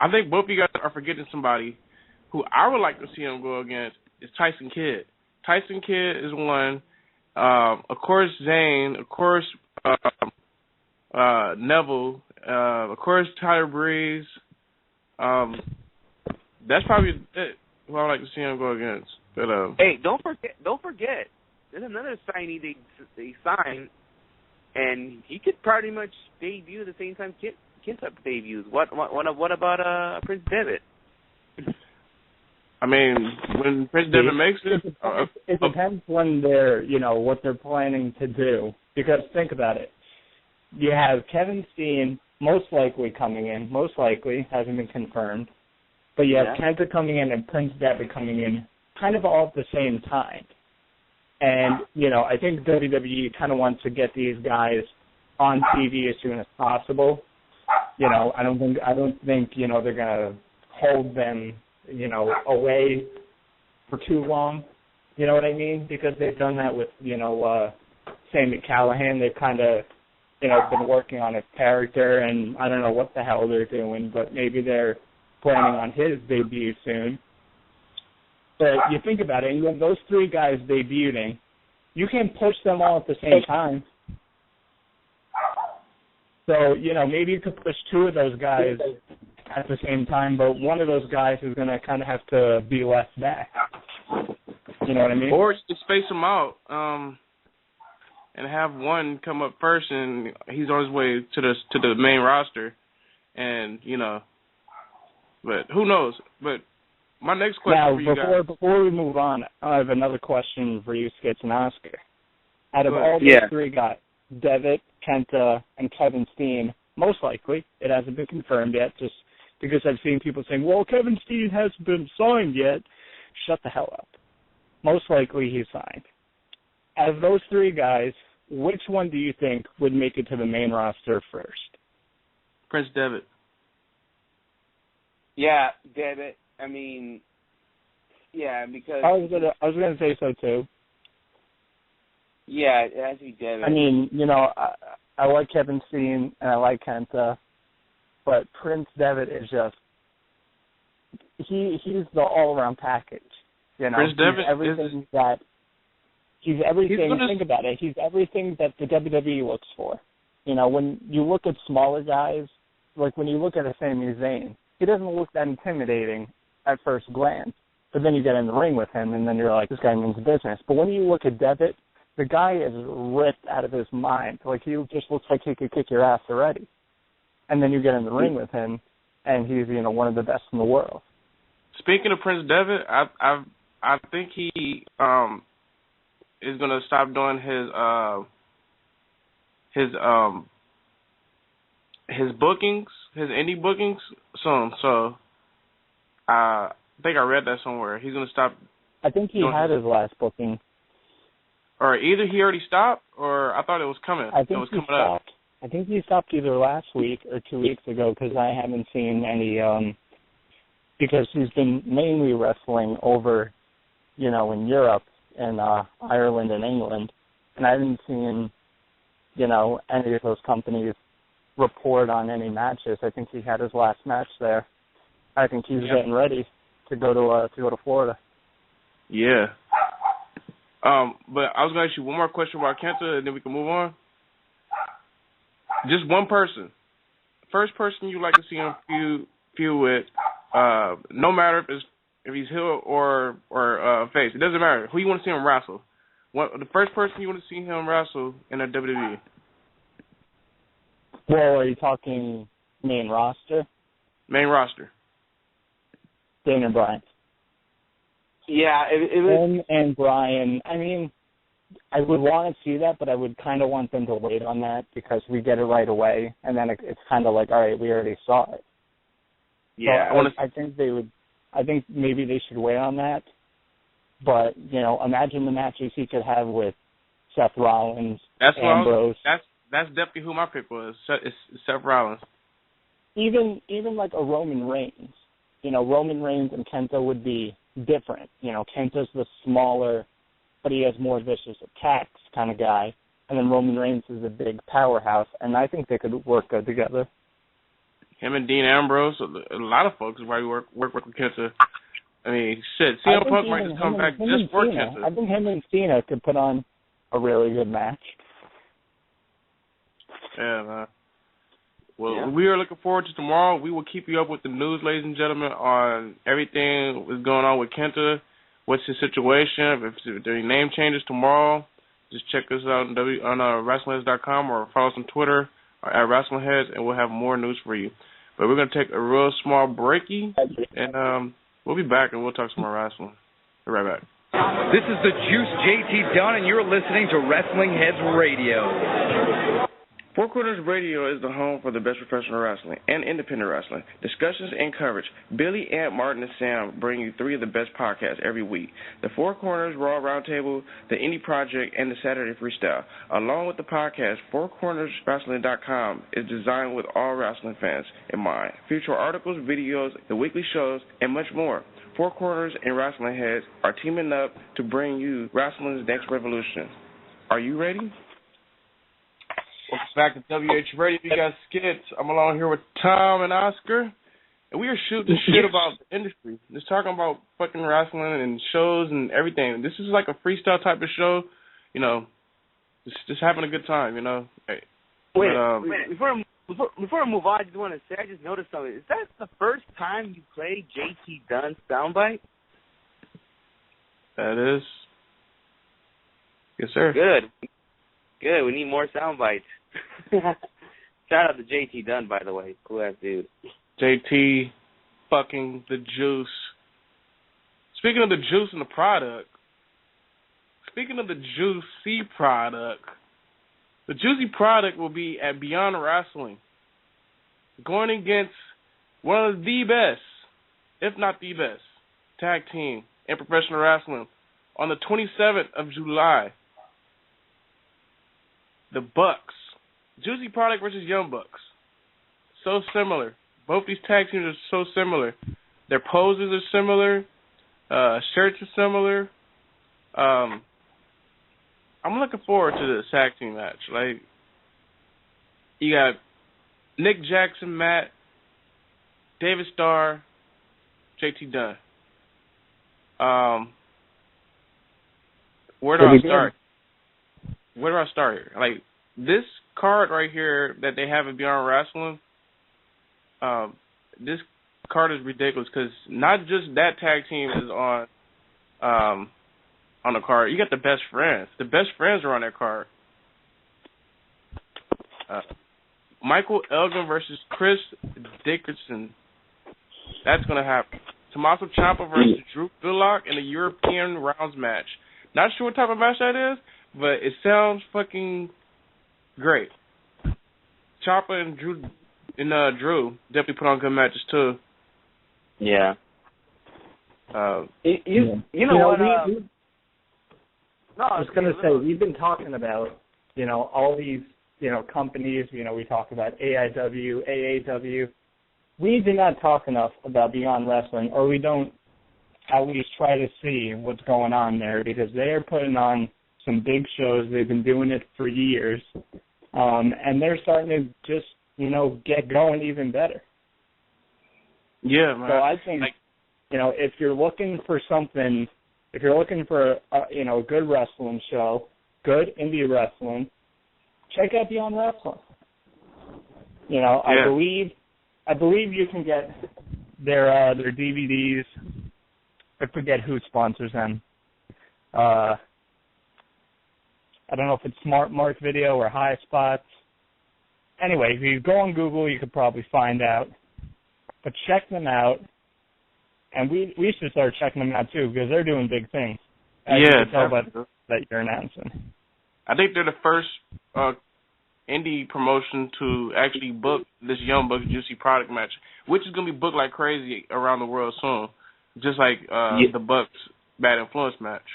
Speaker 6: I think both of you guys are forgetting somebody who I would like to see him go against is Tyson Kidd. Tyson Kidd is one. Of course, Zayn. Of course, Neville. Of course, Tyler Breeze. That's probably it, who I would like to see him go against. But
Speaker 4: hey, don't forget. There's another signee they signed, and he could pretty much debut the same time Kenta debuts. What about Prince Devitt?
Speaker 6: I mean, when Prince Devitt makes it,
Speaker 5: it depends when they're, what they're planning to do. Because think about it. You have Kevin Steen most likely coming in. Most likely, hasn't been confirmed. But you have Kenta coming in and Prince Devitt coming in kind of all at the same time. And, I think WWE kind of wants to get these guys on TV as soon as possible. I don't think they're going to hold them, away for too long. You know what I mean? Because they've done that with, Sami Callihan. They've kind of, been working on his character, and I don't know what the hell they're doing, but maybe they're planning on his debut soon. But you think about it, and you have those three guys debuting, you can't push them all at the same time. So, maybe you could push two of those guys at the same time, but one of those guys is going to kind of have to be left back. You know what I mean?
Speaker 6: Or just space them out and have one come up first, and he's on his way to the main roster, and, but who knows? But my next question for you guys.
Speaker 5: Before we move on, I have another question for you, Skits and Oscar. Out of all those three guys, Devitt, Kenta, and Kevin Steen, most likely, it hasn't been confirmed yet, just because I've seen people saying, well, Kevin Steen hasn't been signed yet. Shut the hell up. Most likely he's signed. Out of those three guys, which one do you think would make it to the main roster first?
Speaker 6: Prince Devitt.
Speaker 4: Yeah, Devitt. I mean, yeah, because
Speaker 5: I was gonna say so too.
Speaker 4: Yeah, it has to be Devitt.
Speaker 5: I mean, I like Kevin Steen and I like Kenta, but Prince Devitt is just he's the all around package.
Speaker 6: Prince Devitt
Speaker 5: he's everything. Think about it. He's everything that the WWE looks for. When you look at smaller guys, like when you look at a Sami Zayn, he doesn't look that intimidating at first glance. But then you get in the ring with him, and then you're like, this guy means business. But when you look at Devitt, the guy is ripped out of his mind. Like, he just looks like he could kick your ass already. And then you get in the ring with him, and he's, one of the best in the world.
Speaker 6: Speaking of Prince Devitt, I think he is going to stop doing his bookings, his indie bookings soon. So I think I read that somewhere. He's going to stop.
Speaker 5: I think he had his last booking.
Speaker 6: Or either he already stopped, or I thought it was coming.
Speaker 5: I think he stopped. I think he stopped either last week or 2 weeks ago, because I haven't seen any. Because he's been mainly wrestling over, in Europe and Ireland and England, and I haven't seen, any of those companies report on any matches. I think he had his last match there. I think he's getting ready to go to Florida.
Speaker 6: Yeah. But I was going to ask you one more question about Kenta, and then we can move on. Just one person. First person you'd like to see him feud with, no matter if he's heel or face. It doesn't matter. Who you want to see him wrestle. The first person you want to see him wrestle in the WWE.
Speaker 5: Well, are you talking main roster?
Speaker 6: Main roster.
Speaker 5: Daniel Bryan.
Speaker 4: Yeah, it was...
Speaker 5: Him and Bryan, I mean, I would want to see that, but I would kind of want them to wait on that, because we get it right away, and then it's kind of like, all right, we already saw it.
Speaker 6: Yeah,
Speaker 5: so I think maybe they should wait on that. But, imagine the matches he could have with Seth Rollins, Ambrose.
Speaker 6: That's definitely who my pick was. It's Seth Rollins.
Speaker 5: Even like a Roman Reigns. Roman Reigns and Kenta would be different. Kenta's the smaller, but he has more vicious attacks kind of guy. And then Roman Reigns is a big powerhouse, and I think they could work good together.
Speaker 6: Him and Dean Ambrose, a lot of folks probably work with Kenta. I mean, shit, CM Punk might just come back just for Kenta.
Speaker 5: I think him and Cena could put on a really good match.
Speaker 6: Yeah, man. Well, we are looking forward to tomorrow. We will keep you up with the news, ladies and gentlemen, on everything that's going on with Kenta, what's his situation. If there are any name changes tomorrow, just check us out on WrestlingHeads.com or follow us on Twitter or at WrestlingHeads, and we'll have more news for you. But we're going to take a real small breaky, and we'll be back, and we'll talk some more wrestling. Be right back.
Speaker 2: This is the Juice JT Dunn, and you're listening to Wrestling Heads Radio.
Speaker 6: Four Corners Radio is the home for the best professional wrestling and independent wrestling. Discussions and coverage. Billy, Ant, Martin, and Sam bring you three of the best podcasts every week. The Four Corners Raw Roundtable, the Indie Project, and the Saturday Freestyle. Along with the podcast, FourCornersWrestling.com is designed with all wrestling fans in mind. Feature articles, videos, the weekly shows, and much more. Four Corners and Wrestling Heads are teaming up to bring you wrestling's next revolution. Are you ready? Welcome back to WH Radio. You got Skits. I'm along here with Tom and Oscar, and we are shooting shit about the industry. Just talking about fucking wrestling and shows and everything. This is like a freestyle type of show, you know. Just having a good time, you know. Hey.
Speaker 4: Wait, before I move on, I just want to say I just noticed something. Is that the first time you played JT Dunn's soundbite?
Speaker 6: That is. Yes, sir. Good. We need more soundbites. Shout out to JT Dunn, by the way. Cool ass dude. JT fucking the juice. Speaking of the juice and the product, speaking of the juicy product, the juicy product will be at Beyond Wrestling, going against one of the best, if not the best, tag team in professional wrestling on the 27th of July. The Bucks. Juicy Product versus Young Bucks. So similar. Both these tag teams are so similar. Their poses are similar. Shirts are similar. I'm looking forward to this tag team match. Like, you got Nick Jackson, Matt, David Starr, JT Dunn. Where do I start? Where do I start here? Like, this card right here that they have at Beyond Wrestling, this card is ridiculous because not just that tag team is on the card. You got the Best Friends. The Best Friends are on that card. Michael Elgin versus Chris Dickerson. That's going to happen. Tommaso Ciampa versus Drew Gulak in a European rounds match. Not sure what type of match that is, but it sounds fucking great. Ciampa and Drew definitely put on good matches too.
Speaker 4: Yeah. You know what?
Speaker 5: I was going to say, we've been talking about, all these, companies. We talk about AIW, AAW. We do not talk enough about Beyond Wrestling, or we don't at least try to see what's going on there, because they are putting on some big shows. They've been doing it for years, and they're starting to just, get going even better.
Speaker 6: Yeah, man.
Speaker 5: So I think, if you're looking for something, if you're looking for a good wrestling show, good indie wrestling, check out Beyond Wrestling.
Speaker 6: Yeah.
Speaker 5: I believe you can get their DVDs. I forget who sponsors them. I don't know if it's Smart Mark Video or High Spots. Anyway, if you go on Google, you could probably find out. But check them out. And we should start checking them out, too, because they're doing big things.
Speaker 6: Yeah,
Speaker 5: that you're announcing.
Speaker 6: I think they're the first indie promotion to actually book this Young Bucks Juicy Product match, which is going to be booked like crazy around the world soon, just like the Bucks Bad Influence match.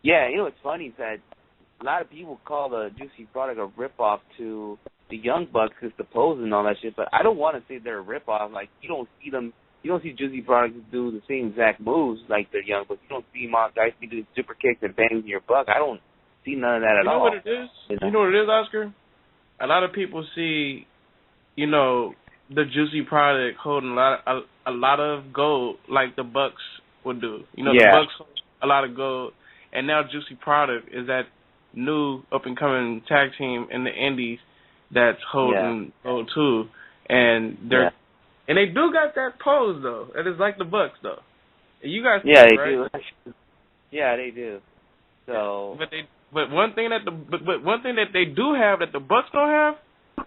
Speaker 4: Yeah, what's funny is that a lot of people call the Juicy Product a ripoff to the Young Bucks because the pose and all that shit, but I don't want to say they're a ripoff. Like, you don't see Juicy Product do the same exact moves like the Young Bucks. You don't see guys do super kicks and bangs in your buck. I don't see none of that at all.
Speaker 6: You know what it is? You know what it is, Oscar? A lot of people see, the Juicy Product holding a lot of gold like the Bucks would do. The Bucks hold a lot of gold, and now Juicy Product is that new up-and-coming tag team in the Indies that's holding gold too. And they do got that pose, though. It is like the Bucks, though. You guys,
Speaker 4: yeah, they
Speaker 6: right?
Speaker 4: do. Yeah, they do. So,
Speaker 6: but one thing that they do have that the Bucks don't have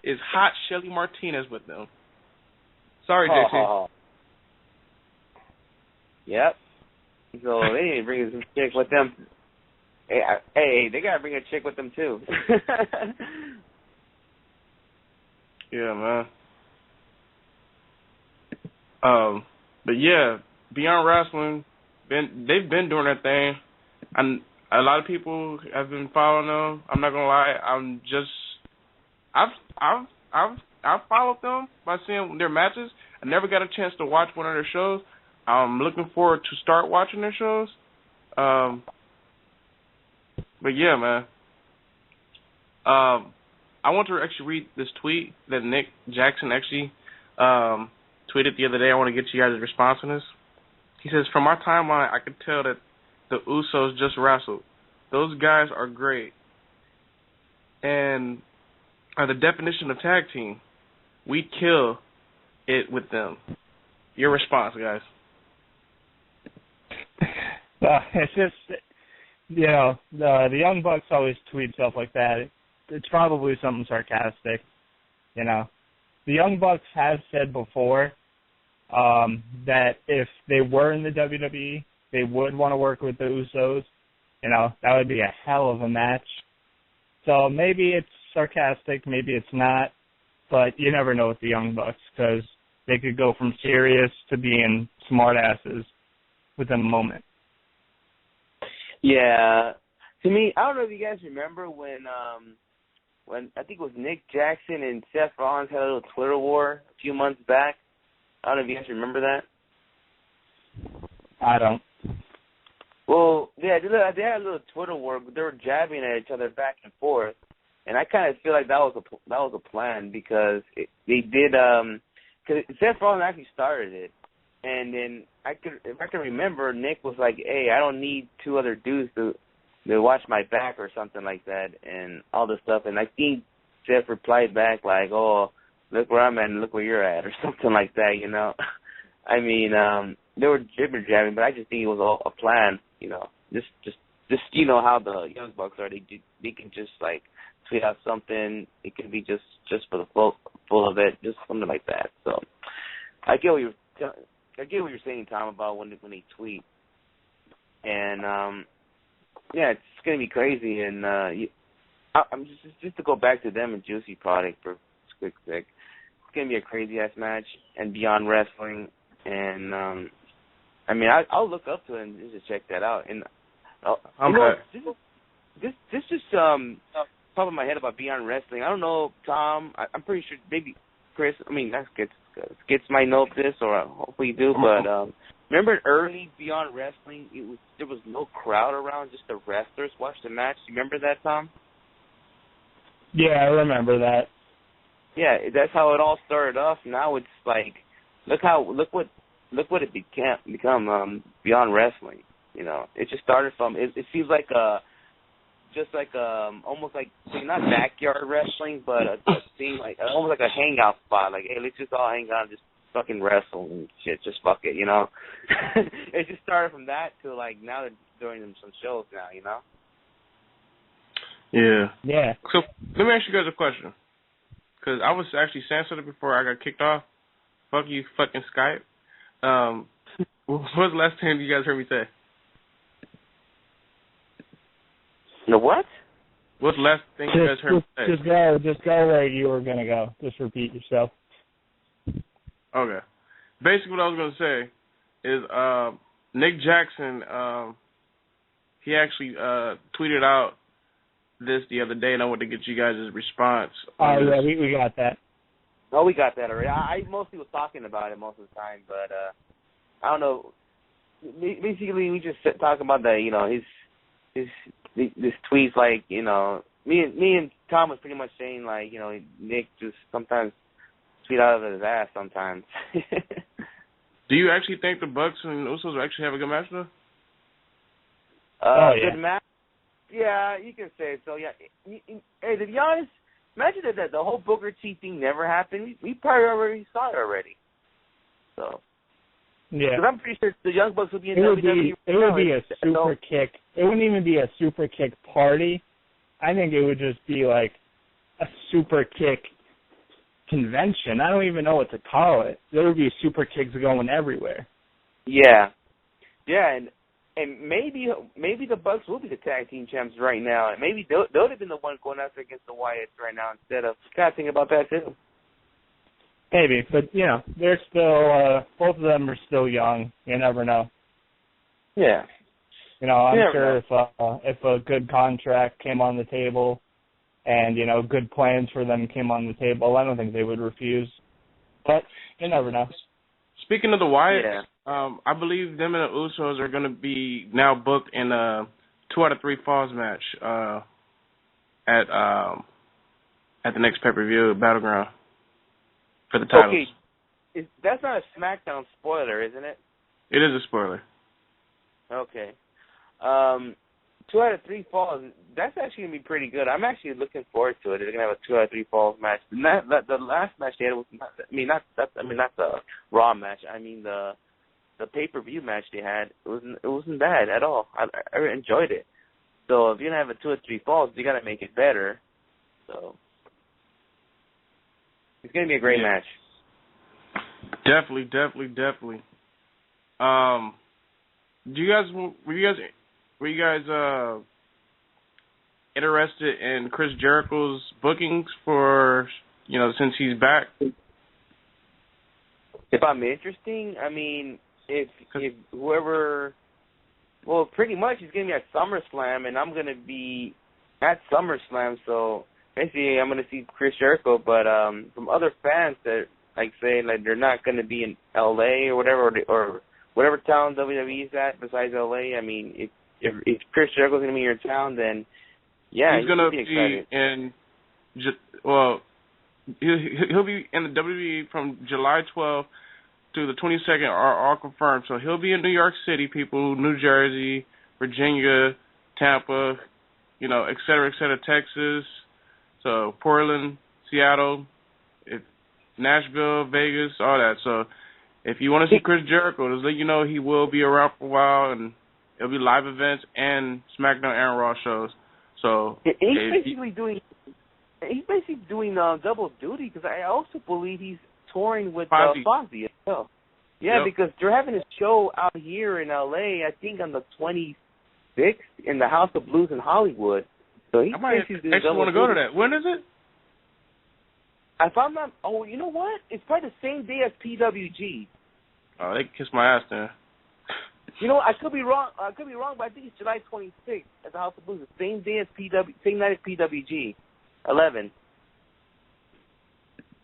Speaker 6: is hot Shelly Martinez with them. Sorry, JC.
Speaker 4: Yep. So they need to bring some chick with them. Hey, they gotta bring a chick with them too.
Speaker 6: Yeah, man. But yeah, Beyond Wrestling, they've been doing their thing, and a lot of people have been following them. I'm not gonna lie, I've followed them by seeing their matches. I never got a chance to watch one of their shows. I'm looking forward to start watching their shows. But yeah, man. I want to actually read this tweet that Nick Jackson actually tweeted the other day. I want to get you guys' response on this. He says, from our timeline, I could tell that the Usos just wrestled. Those guys are great and are the definition of tag team. We kill it with them. Your response, guys.
Speaker 5: It's just, the Young Bucks always tweet stuff like that. It's probably something sarcastic, The Young Bucks have said before that if they were in the WWE, they would want to work with the Usos. That would be a hell of a match. So maybe it's sarcastic, maybe it's not, but you never know with the Young Bucks because they could go from serious to being smart asses within a moment.
Speaker 4: Yeah. To me, I don't know if you guys remember when I think it was Nick Jackson and Seth Rollins had a little Twitter war a few months back. I don't know if you guys remember that.
Speaker 5: I don't.
Speaker 4: Well, yeah, they had a little Twitter war. They were jabbing at each other back and forth, and I kind of feel like that was a plan because they did. Because Seth Rollins actually started it, and then if I can remember, Nick was like, "Hey, I don't need two other dudes to watch my back or something like that," and all this stuff. And I think Seth replied back like, "Oh, look where I'm at and look where you're at," or something like that. I mean, they were jibber-jabbing, but I just think it was all a plan. Just how the Young Bucks are. They can just like tweet out something. It could be just for the full of it, just something like that. So I get what you're saying, Tom, about when they tweet, and yeah, it's gonna be crazy. And I'm just to go back to them and Juicy Product for quick. It's gonna be a crazy ass match and Beyond Wrestling, and I mean I'll look up to it and just check that out. And this just popped in my head about Beyond Wrestling. I don't know, Tom. I'm pretty sure maybe Chris. I mean, that's Skits might know this, or hopefully you do. But remember early Beyond Wrestling, there was no crowd around, just the wrestlers watched the match. You remember that, Tom?
Speaker 5: Yeah, I remember that.
Speaker 4: Yeah, that's how it all started off. Now it's like, look what it become Beyond Wrestling. It just started from. It seems like almost like not backyard wrestling, but a thing like almost like a hangout spot. Like, hey, let's just all hang out and just fucking wrestle and shit. Just fuck it, It just started from that to like now they're doing them some shows now,
Speaker 6: Yeah.
Speaker 5: Yeah.
Speaker 6: So let me ask you guys a question, because I was actually saying something before I got kicked off. Fuck you, fucking Skype. What was the last time you guys heard me say?
Speaker 4: The what?
Speaker 6: What's the last thing you guys heard me say?
Speaker 5: Just go where you were gonna go. Just repeat yourself.
Speaker 6: Okay. Basically, what I was gonna say is Nick Jackson. He actually tweeted out this the other day, and I want to get you guys' response.
Speaker 5: Oh yeah, we got that.
Speaker 4: Oh, we got that already. I mostly was talking about it most of the time, but I don't know. Basically, we just talking about this tweets, like, me and Tom was pretty much saying, like, Nick just sometimes tweet out of his ass sometimes.
Speaker 6: Do you actually think the Bucks and Usos will actually have a good match, though?
Speaker 5: Yeah.
Speaker 4: Good match? Yeah, you can say so, yeah. Hey, to be honest, imagine that the whole Booker T thing never happened. We probably already saw it already. So.
Speaker 5: Yeah.
Speaker 4: Because I'm pretty sure the Young Bucks would be in
Speaker 5: it
Speaker 4: WWE.
Speaker 5: would be a super kick. It wouldn't even be a super kick party. I think it would just be like a super kick convention. I don't even know what to call it. There would be super kicks going everywhere.
Speaker 4: Yeah. Yeah, and maybe the Bucks will be the tag team champs right now. And maybe they'll have been the one going out there against the Wyatts right now instead of kind of thinking about that too.
Speaker 5: Maybe, but they're still both of them are still young. You never know.
Speaker 4: Yeah.
Speaker 5: I'm sure if a good contract came on the table and, good plans for them came on the table, I don't think they would refuse. But you never know.
Speaker 6: Speaking of the Wyatts, I believe them and the Usos are going to be now booked in a 2 out of 3 falls match at the next pay-per-view Battleground for the titles.
Speaker 4: Okay. That's not a SmackDown spoiler, isn't it?
Speaker 6: It is a spoiler.
Speaker 4: Okay. 2 out of 3 falls. That's actually gonna be pretty good. I'm actually looking forward to it. They're gonna have a 2 out of 3 falls match. The last match they had was not the Raw match. I mean the pay-per-view match they had. It wasn't bad at all. I enjoyed it. So if you're gonna have a 2 or 3 falls, you gotta make it better. So it's gonna be a great match.
Speaker 6: Definitely. Were you guys interested in Chris Jericho's bookings for since he's back?
Speaker 4: If I'm interesting, I mean, if whoever, well, pretty much he's gonna be at SummerSlam, and I'm gonna be at SummerSlam, so basically I'm gonna see Chris Jericho. But from other fans that say they're not gonna be in LA or whatever, or whatever town WWE is at besides LA. I mean, if Chris Jericho's gonna be in your town, then yeah,
Speaker 6: he's gonna
Speaker 4: be excited.
Speaker 6: He'll be in the WWE from July 12th to the 22nd are all confirmed. So he'll be in New York City, people, New Jersey, Virginia, Tampa, et cetera, Texas, so Portland, Seattle, Nashville, Vegas, all that. So if you want to see Chris Jericho, just let you know he will be around for a while, and it'll be live events and SmackDown and Raw shows. So
Speaker 4: he's basically doing double duty, because I also believe he's touring with Fozzy as well. Yeah, because they're having a show out here in LA, I think on the 26th in the House of Blues in Hollywood. So he's basically doing double duty. I want to
Speaker 6: go to that. When is it?
Speaker 4: If I'm not, you know what? It's probably the same day as PWG.
Speaker 6: Oh, they can kiss my ass then.
Speaker 4: I could be wrong. But I think it's July 26th at the House of Blues. The same day as same night as PWG, 11.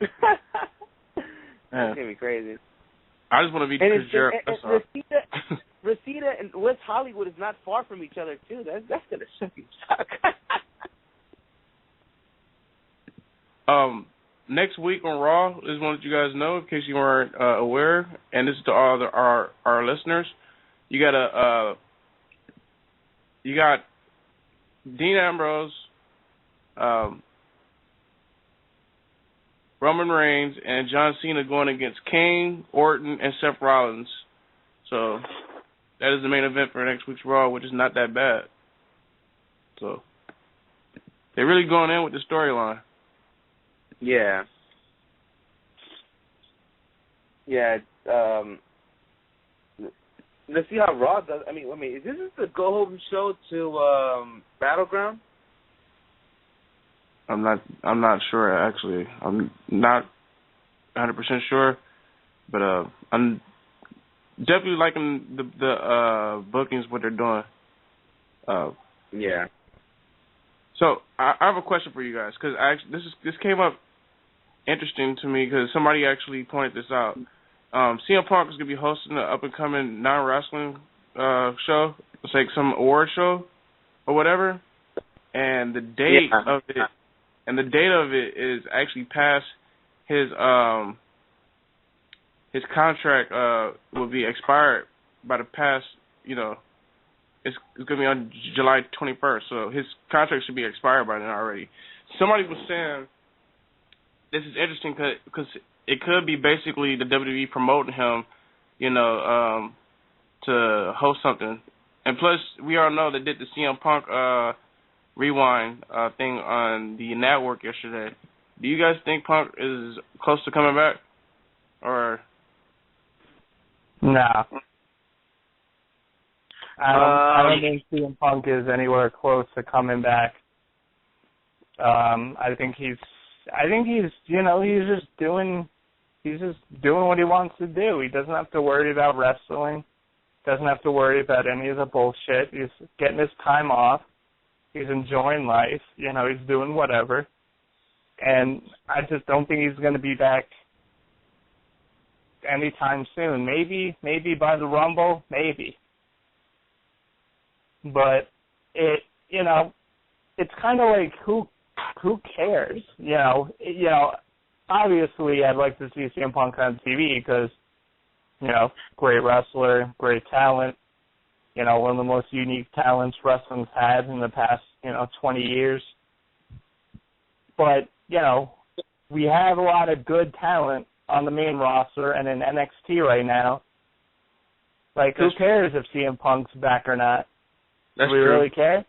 Speaker 4: It's gonna be crazy.
Speaker 6: I just want to be Chris Jericho.
Speaker 4: Reseda and West Hollywood is not far from each other too. That's gonna suck.
Speaker 6: Next week on Raw is one that you guys know, in case you weren't aware, and this is to all our listeners. You got Dean Ambrose, Roman Reigns, and John Cena going against Kane, Orton, and Seth Rollins. So that is the main event for next week's Raw, which is not that bad. So they're really going in with the storyline.
Speaker 4: Yeah. Yeah. Let's see how Raw does. I mean, is this the go home show to Battleground?
Speaker 6: I'm not sure actually. I'm not 100% sure, but I'm definitely liking the bookings, what they're doing.
Speaker 4: Yeah.
Speaker 6: So I have a question for you guys, because this came up interesting to me because somebody actually pointed this out. CM Punk is going to be hosting an up-and-coming non-wrestling show. It's like some award show or whatever. And the date of it is actually past his contract will be expired by the past, it's going to be on July 21st. So his contract should be expired by then already. Somebody was saying this is interesting because it could be basically the WWE promoting him to host something. And plus, we all know they did the CM Punk Rewind thing on the network yesterday. Do you guys think Punk is close to coming back? Or
Speaker 5: nah. I don't think CM Punk is anywhere close to coming back. I think he's just doing what he wants to do. He doesn't have to worry about wrestling. Doesn't have to worry about any of the bullshit. He's getting his time off. He's enjoying life. He's doing whatever. And I just don't think he's going to be back anytime soon. Maybe by the Rumble, maybe. But it's kind of like who cares? Obviously I'd like to see CM Punk on TV because, great wrestler, great talent, one of the most unique talents wrestling's had in the past, 20 years. But, we have a lot of good talent on the main roster and in NXT right now. Like, who cares if CM Punk's back or not?
Speaker 6: That's
Speaker 5: Do we
Speaker 6: true.
Speaker 5: really care?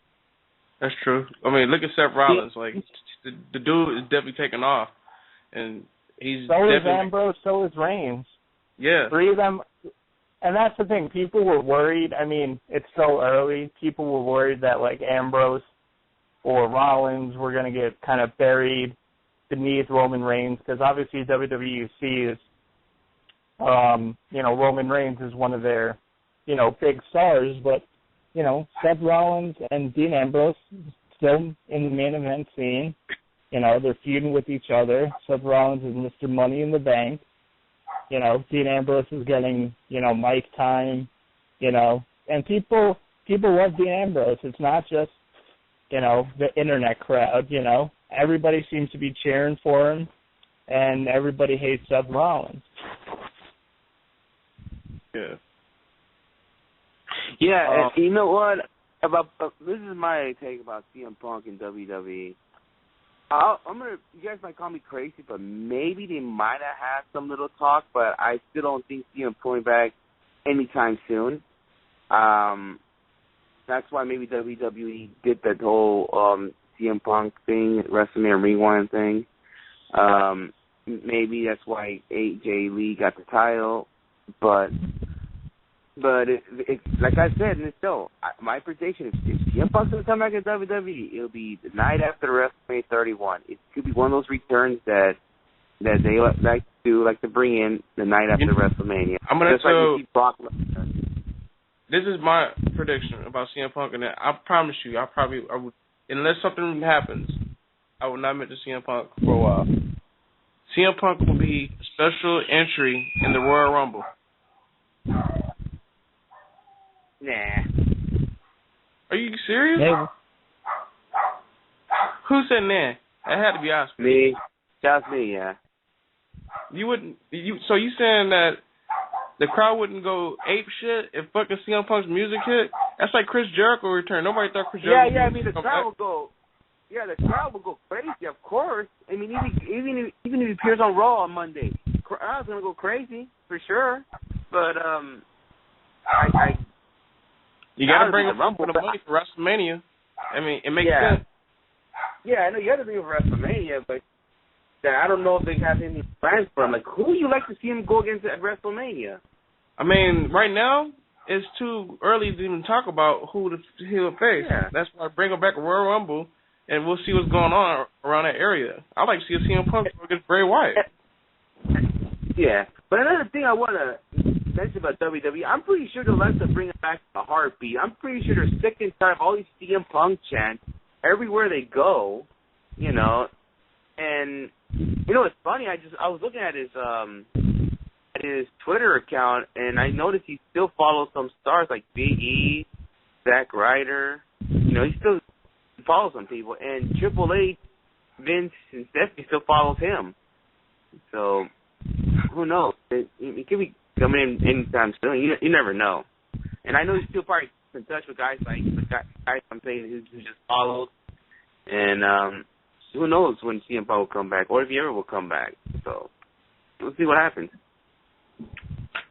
Speaker 6: That's true. I mean, look at Seth Rollins. Like, the dude is definitely taking off. And he's
Speaker 5: so is Ambrose, so is Reigns.
Speaker 6: Yeah.
Speaker 5: 3 of them. And that's the thing. People were worried. I mean, it's so early. People were worried that, like, Ambrose or Rollins were going to get kind of buried beneath Roman Reigns because obviously WWE sees, Roman Reigns is one of their, big stars. But, Seth Rollins and Dean Ambrose still in the main event scene. They're feuding with each other. Seth Rollins is Mr. Money in the Bank. Dean Ambrose is getting, mic time, and people love Dean Ambrose. It's not just, the internet crowd, Everybody seems to be cheering for him, and everybody hates Seth Rollins.
Speaker 6: Yeah.
Speaker 4: Yeah, and you know what? This is my take about CM Punk and WWE. You guys might call me crazy, but maybe they might have had some little talk, but I still don't think CM going back anytime soon. That's why maybe WWE did that whole CM Punk thing, WrestleMania Rewind thing. Maybe that's why AJ Lee got the title, but it, like I said in the show, my prediction is if CM Punk's going to come back to WWE, it'll be the night after WrestleMania 31. It could be one of those returns that they like to bring in the night after WrestleMania.
Speaker 6: I'm going to
Speaker 4: tell you Brock Lesnar.
Speaker 6: This is my prediction about CM Punk, and I promise you, I would, unless something happens, I will not mention CM Punk for a while. CM Punk will be a special entry in the Royal Rumble.
Speaker 4: Nah.
Speaker 6: Are you serious?
Speaker 5: Maybe.
Speaker 6: Who said nah? That had to be Oscar.
Speaker 4: Me. Just me, yeah.
Speaker 6: You wouldn't. So you saying that the crowd wouldn't go ape shit if fucking CM Punk's music hit? That's like Chris Jericho return. Nobody thought Chris Jericho.
Speaker 4: Yeah. I mean, the crowd will go. Yeah, the crowd will go crazy. Of course. I mean, even if he appears on Raw on Monday, the crowd's gonna go crazy for sure. But
Speaker 6: you got to bring him for the money for WrestleMania. I mean, it makes sense.
Speaker 4: Yeah, I know you got to bring him for WrestleMania, but I don't know if they have any plans for him. Like, who would you like to see him go against at WrestleMania?
Speaker 6: I mean, right now, it's too early to even talk about who he'll face.
Speaker 4: Yeah.
Speaker 6: That's why I bring him back a Royal Rumble, and we'll see what's going on around that area. I'd like to see a CM Punk against Bray Wyatt.
Speaker 4: Yeah, but another thing I want to mention about WWE, I'm pretty sure they'll like to bring it back to a heartbeat. I'm pretty sure they're sick and tired of all these CM Punk chants everywhere they go, And it's funny. I was looking at his Twitter account, and I noticed he still follows some stars like Big E, Zack Ryder. He still follows some people, and Triple H, Vince, and Stephanie still follows him. So who knows? It could be coming in anytime soon. You never know. And I know he's still probably in touch with guys like the guys I'm saying who just followed. And who knows when CM Punk will come back, or if he ever will come back. So we'll see what happens.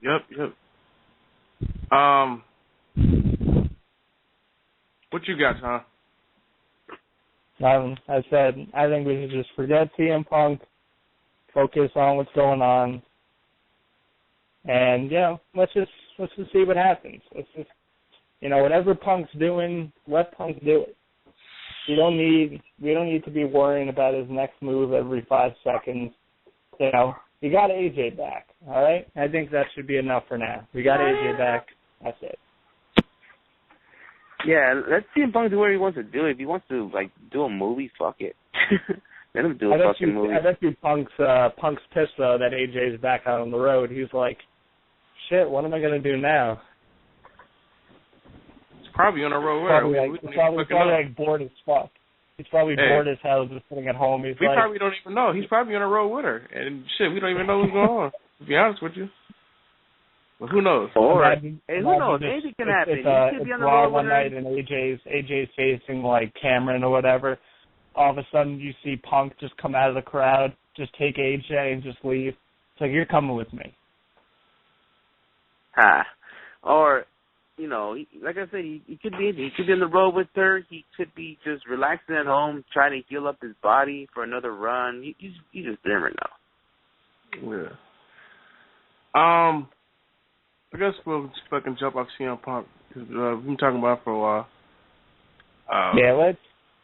Speaker 6: Yep. What you got, Tom?
Speaker 5: I said I think we should just forget CM Punk, focus on what's going on, and let's just see what happens. Let's just whatever Punk's doing, let Punk do it. We don't need to be worrying about his next move every 5 seconds. You got AJ back, all right? I think that should be enough for now. We got AJ back. That's it.
Speaker 4: Yeah, let's see Punk do what he wants to do. If he wants to do a movie, fuck it. Let him do a fucking movie.
Speaker 5: I bet you Punk's pissed though that AJ's back out on the road. He's like, shit, what am I gonna do now?
Speaker 6: He's probably on a road.
Speaker 5: He's probably bored as fuck. He's probably bored as hell just sitting at home.
Speaker 6: We probably don't even know. He's probably on a road with her, and shit, we don't even know what's going on. To be honest with you. But who knows?
Speaker 4: Who knows? Anything can happen. He could be on the road
Speaker 5: one night and AJ's facing Cameron or whatever. All of a sudden you see Punk just come out of the crowd, just take AJ and just leave. It's like, you're coming with me.
Speaker 4: Or, like I said, he could be on the road with her. He could be just relaxing at home, trying to heal up his body for another run. You just never know.
Speaker 6: Yeah. I guess we'll just fucking jump off CM Punk, because we've been talking about it for a while.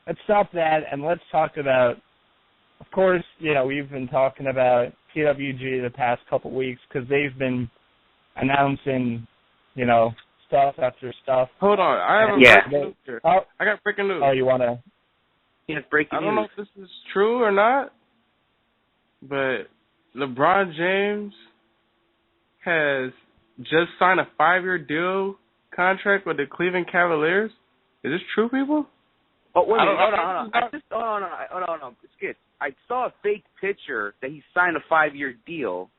Speaker 5: Let's stop that, and let's talk about, of course, we've been talking about PWG the past couple weeks, because they've been announcing, stuff after stuff.
Speaker 6: Hold on, I have breaking news here. I got breaking news.
Speaker 5: Oh, you want to?
Speaker 4: Yes, breaking news.
Speaker 6: I don't know if this is true or not, but LeBron James has just signed a 5-year deal contract with the Cleveland Cavaliers. Is this true, people?
Speaker 4: Oh, wait a minute. Hold on. It's good. I saw a fake picture that he signed a 5-year deal.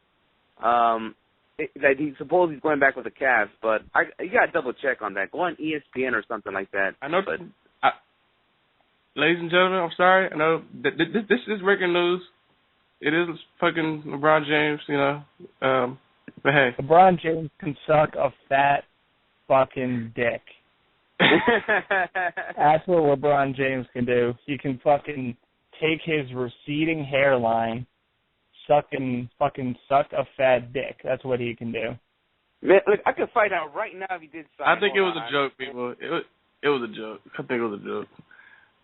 Speaker 4: That he supposedly he's going back with the Cavs, but you got to double check on that. Go on ESPN or something like that.
Speaker 6: I know. Ladies and gentlemen, I'm sorry. I know this is breaking news. It is fucking LeBron James, but hey.
Speaker 5: LeBron James can suck a fat fucking dick. That's what LeBron James can do. He can fucking take his receding hairline, suck a fat dick. That's what he can do.
Speaker 4: Man, look, I could find out right now if he did sign.
Speaker 6: I think it was a joke, people. It was a joke. I think it was a joke.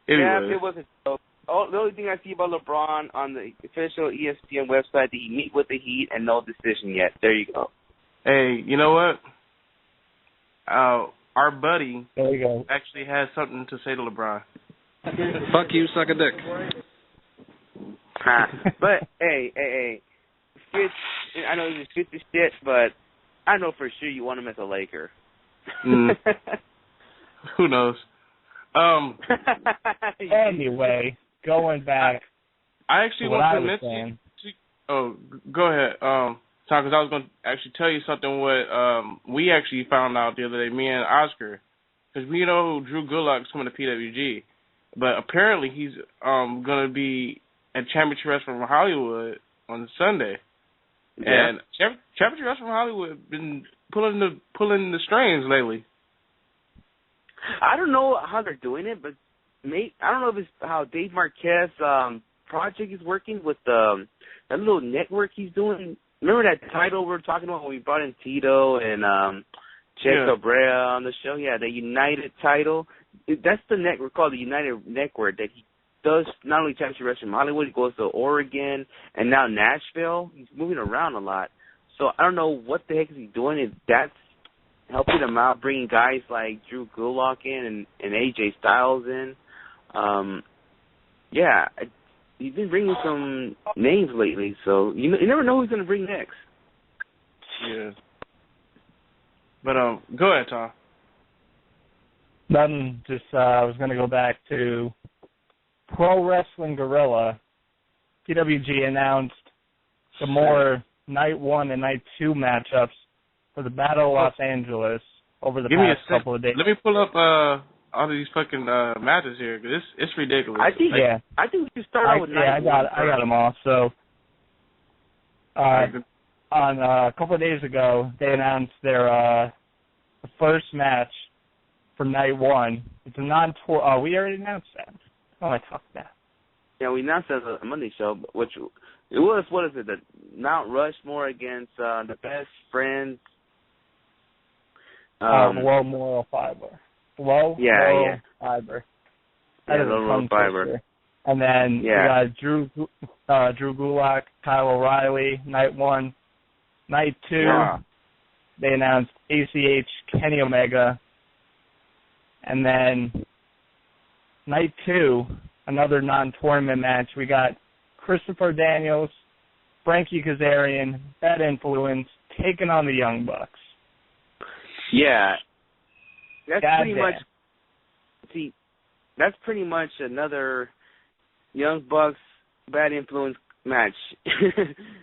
Speaker 6: Anyway.
Speaker 4: Yeah, it was a joke. The only thing I see about LeBron on the official ESPN website, did he meet with the Heat and no decision yet? There you go.
Speaker 6: Hey, you know what? Our buddy
Speaker 5: there you go.
Speaker 6: Actually has something to say to LeBron.
Speaker 2: Fuck you, suck a dick.
Speaker 4: But, hey, Fitz, I know this is Fitz's shit, but I know for sure you want him as a Laker.
Speaker 6: Who knows?
Speaker 5: Anyway, going back.
Speaker 6: I actually want to mention. Oh, go ahead, Tom, because I was going to actually tell you something. What we actually found out the other day, me and Oscar, because we know Drew Gulak's coming to PWG, but apparently he's going to be at Championship Wrestling from Hollywood on Sunday, and Championship Wrestling from Hollywood been pulling the strings lately.
Speaker 4: I don't know how they're doing it, but I don't know if it's how Dave Marquez project is working with that little network he's doing. Remember that title we were talking about when we brought in Tito and Che Cabrera on the show? Yeah, the United title. That's the network called the United Network that he does not only Championship Wrestling from Hollywood, he goes to Oregon and now Nashville. He's moving around a lot. So I don't know what the heck is he doing. If that's helping him out, bringing guys like Drew Gulak in and AJ Styles in. He's been bringing some names lately, so you never know who's going to bring next.
Speaker 6: Yeah. But go ahead, Tom.
Speaker 5: Nothing. Just I was going to go back to Pro Wrestling Guerrilla. PWG announced some more Night 1 and Night 2 matchups for the Battle of Los Angeles over the past couple of days.
Speaker 6: Let me pull up all of these fucking matches here, because it's ridiculous.
Speaker 4: I think we should start out with Night 1.
Speaker 5: I got them all. So on a couple of days ago, they announced their the first match for night one. It's a non-tour. Oh, we already announced that. Oh, I talked that.
Speaker 4: Yeah, we announced that on a Monday show, which it was, what is it, the Mount Rushmore against the Best Friends.
Speaker 5: Low Moral Fiber. Low Moral Fiber.
Speaker 4: Yeah, Low Moral Fiber.
Speaker 5: And then we got Drew Gulak, Kyle O'Reilly, night one. Night two, they announced ACH, Kenny Omega. And then night two, another non-tournament match. We got Christopher Daniels, Frankie Kazarian, Bad Influence, taking on the Young Bucks.
Speaker 4: Yeah. That's pretty much another Young Bucks Bad Influence match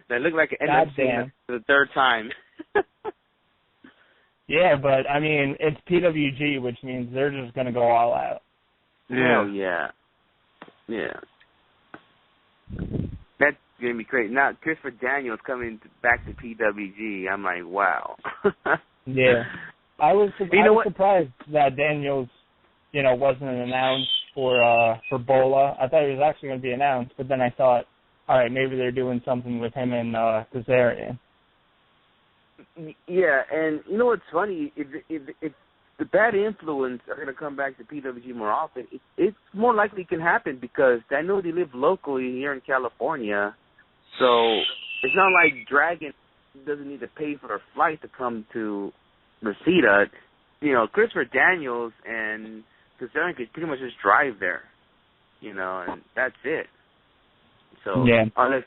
Speaker 4: that looked like an ending for the third time.
Speaker 5: Yeah, but, I mean, it's PWG, which means they're just going to go all out.
Speaker 6: Yeah.
Speaker 4: Oh, yeah. Yeah. That's going to be great. Now, Christopher Daniels coming back to PWG, I'm like, wow.
Speaker 5: Yeah. I was surprised that Daniels, wasn't announced for Bola. I thought he was actually going to be announced, but then I thought, all right, maybe they're doing something with him and Kazarian.
Speaker 4: Yeah, and you know what's funny? If the Bad Influence are going to come back to PWG more often, it's more likely it can happen because I know they live locally here in California, so it's not like Dragon doesn't need to pay for a flight to come to Reseda. Christopher Daniels and Kazarian could pretty much just drive there, and that's it. So unless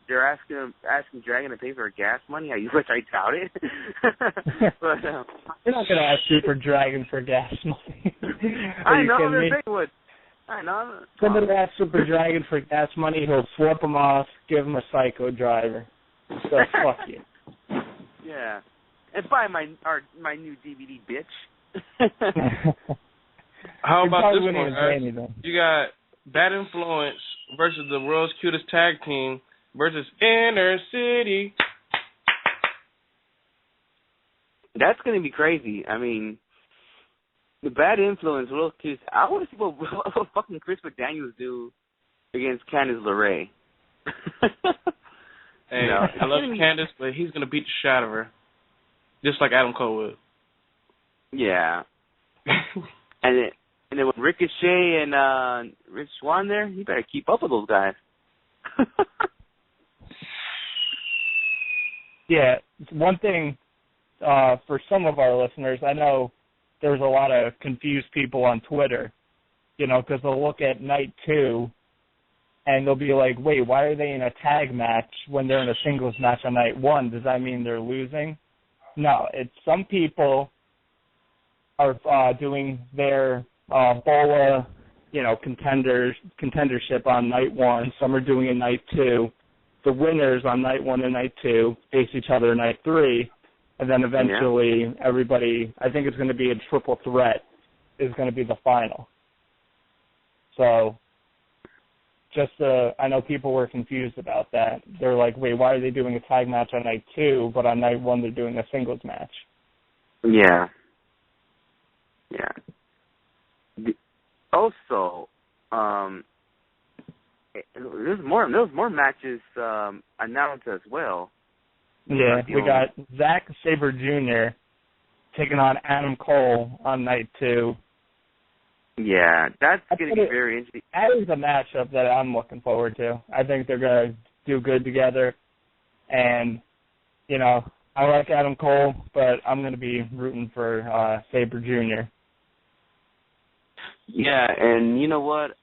Speaker 4: they're asking Dragon to pay for gas money, which I doubt it. But
Speaker 5: they're not going to ask Super Dragon for gas money.
Speaker 4: I know they would. I know.
Speaker 5: Somebody asks Super Dragon for gas money, he'll flip him off, give him a psycho driver. So fuck you.
Speaker 4: Yeah, and buy my new DVD, bitch.
Speaker 6: How about this one, guys? You got Bad Influence versus the world's cutest tag team versus Inner City.
Speaker 4: That's going to be crazy. I mean, the Bad Influence, world's cutest. I want to see what fucking Christopher Daniels do against Candice LeRae.
Speaker 6: Hey, I love Candice, but he's going to beat the shit out of her. Just like Adam Cole would.
Speaker 4: Yeah. And then with Ricochet and Rich Swann there, you better keep up with those guys.
Speaker 5: Yeah, one thing for some of our listeners, I know there's a lot of confused people on Twitter, because they'll look at night two and they'll be like, wait, why are they in a tag match when they're in a singles match on night one? Does that mean they're losing? No, it's some people are doing their Bola, contendership on night one. Some are doing it night two. The winners on night one and night two face each other night three, and then eventually everybody, I think it's going to be a triple threat, is going to be the final. So I know people were confused about that. They're like, wait, why are they doing a tag match on night two, but on night one they're doing a singles match?
Speaker 4: Yeah. Yeah. Also, there's more matches announced as well.
Speaker 5: Yeah, we got Zack Sabre Jr. taking on Adam Cole on night two.
Speaker 4: Yeah, that's going to be very interesting.
Speaker 5: That is a matchup that I'm looking forward to. I think they're going to do good together. And, I like Adam Cole, but I'm going to be rooting for Sabre Jr.
Speaker 4: Yeah, and you know what?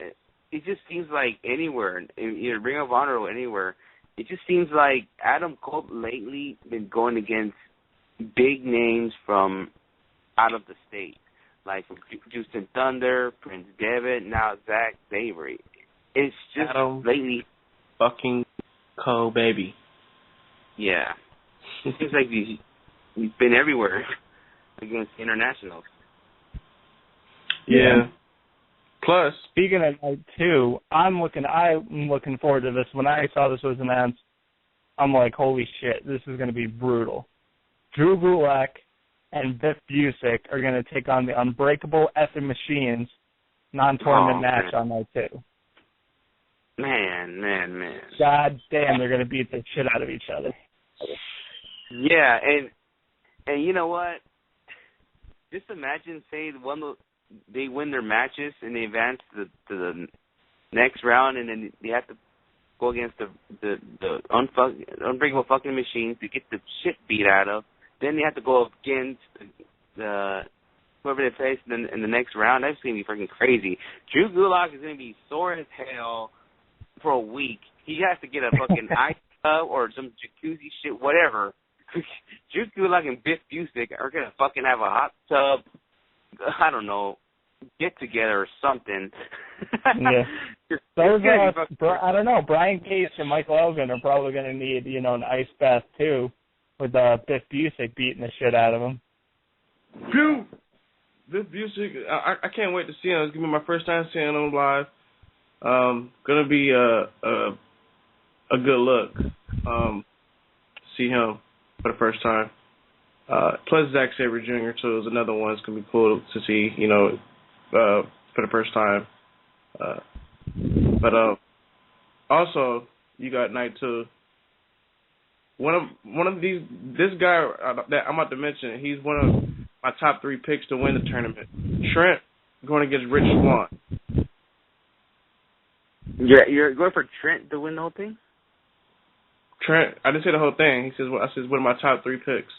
Speaker 4: It just seems like anywhere, either Ring of Honor or anywhere, it just seems like Adam Cole lately been going against big names from out of the state, like from Houston Thunder, Prince Devitt, now Zack Sabre. It's just
Speaker 6: Adam
Speaker 4: lately
Speaker 6: fucking Cole, baby.
Speaker 4: Yeah. It seems like he's been everywhere against internationals.
Speaker 6: Yeah. Plus,
Speaker 5: speaking of night two, I'm looking forward to this. When I saw this was announced, I'm like, holy shit, this is going to be brutal. Drew Gulak and Biff Busick are going to take on the Unbreakable Effing Machines non-tournament match on night 2.
Speaker 4: Man.
Speaker 5: God damn, they're going to beat the shit out of each other.
Speaker 4: Yeah, and you know what? Just imagine, say, they win their matches and they advance to the next round, and then they have to go against the Unbreakable fucking Machines to get the shit beat out of. Then they have to go against the whoever they face in the next round. That's going to be freaking crazy. Drew Gulak is going to be sore as hell for a week. He has to get a fucking ice tub or some jacuzzi shit, whatever. Drew Gulak and Biff Busick are going to fucking have a hot tub, I don't know, get together or something.
Speaker 5: Yeah. Those I don't know, Brian Cage and Michael Elgin are probably going to need, an ice bath too, with Biff Busick beating the shit out of him.
Speaker 6: Biff Busick, I can't wait to see him. It's going to be my first time seeing him live. Going to be a good look. See him for the first time. Plus Zack Sabre Jr. too is another one. It's going to be cool to see, for the first time. But also you got night 2. One of these, this guy that I'm about to mention, he's one of my top 3 picks to win the tournament. Trent going against Rich Swann.
Speaker 4: You're going for Trent to win the whole thing?
Speaker 6: Trent, I didn't say the whole thing. I said one of my top 3 picks.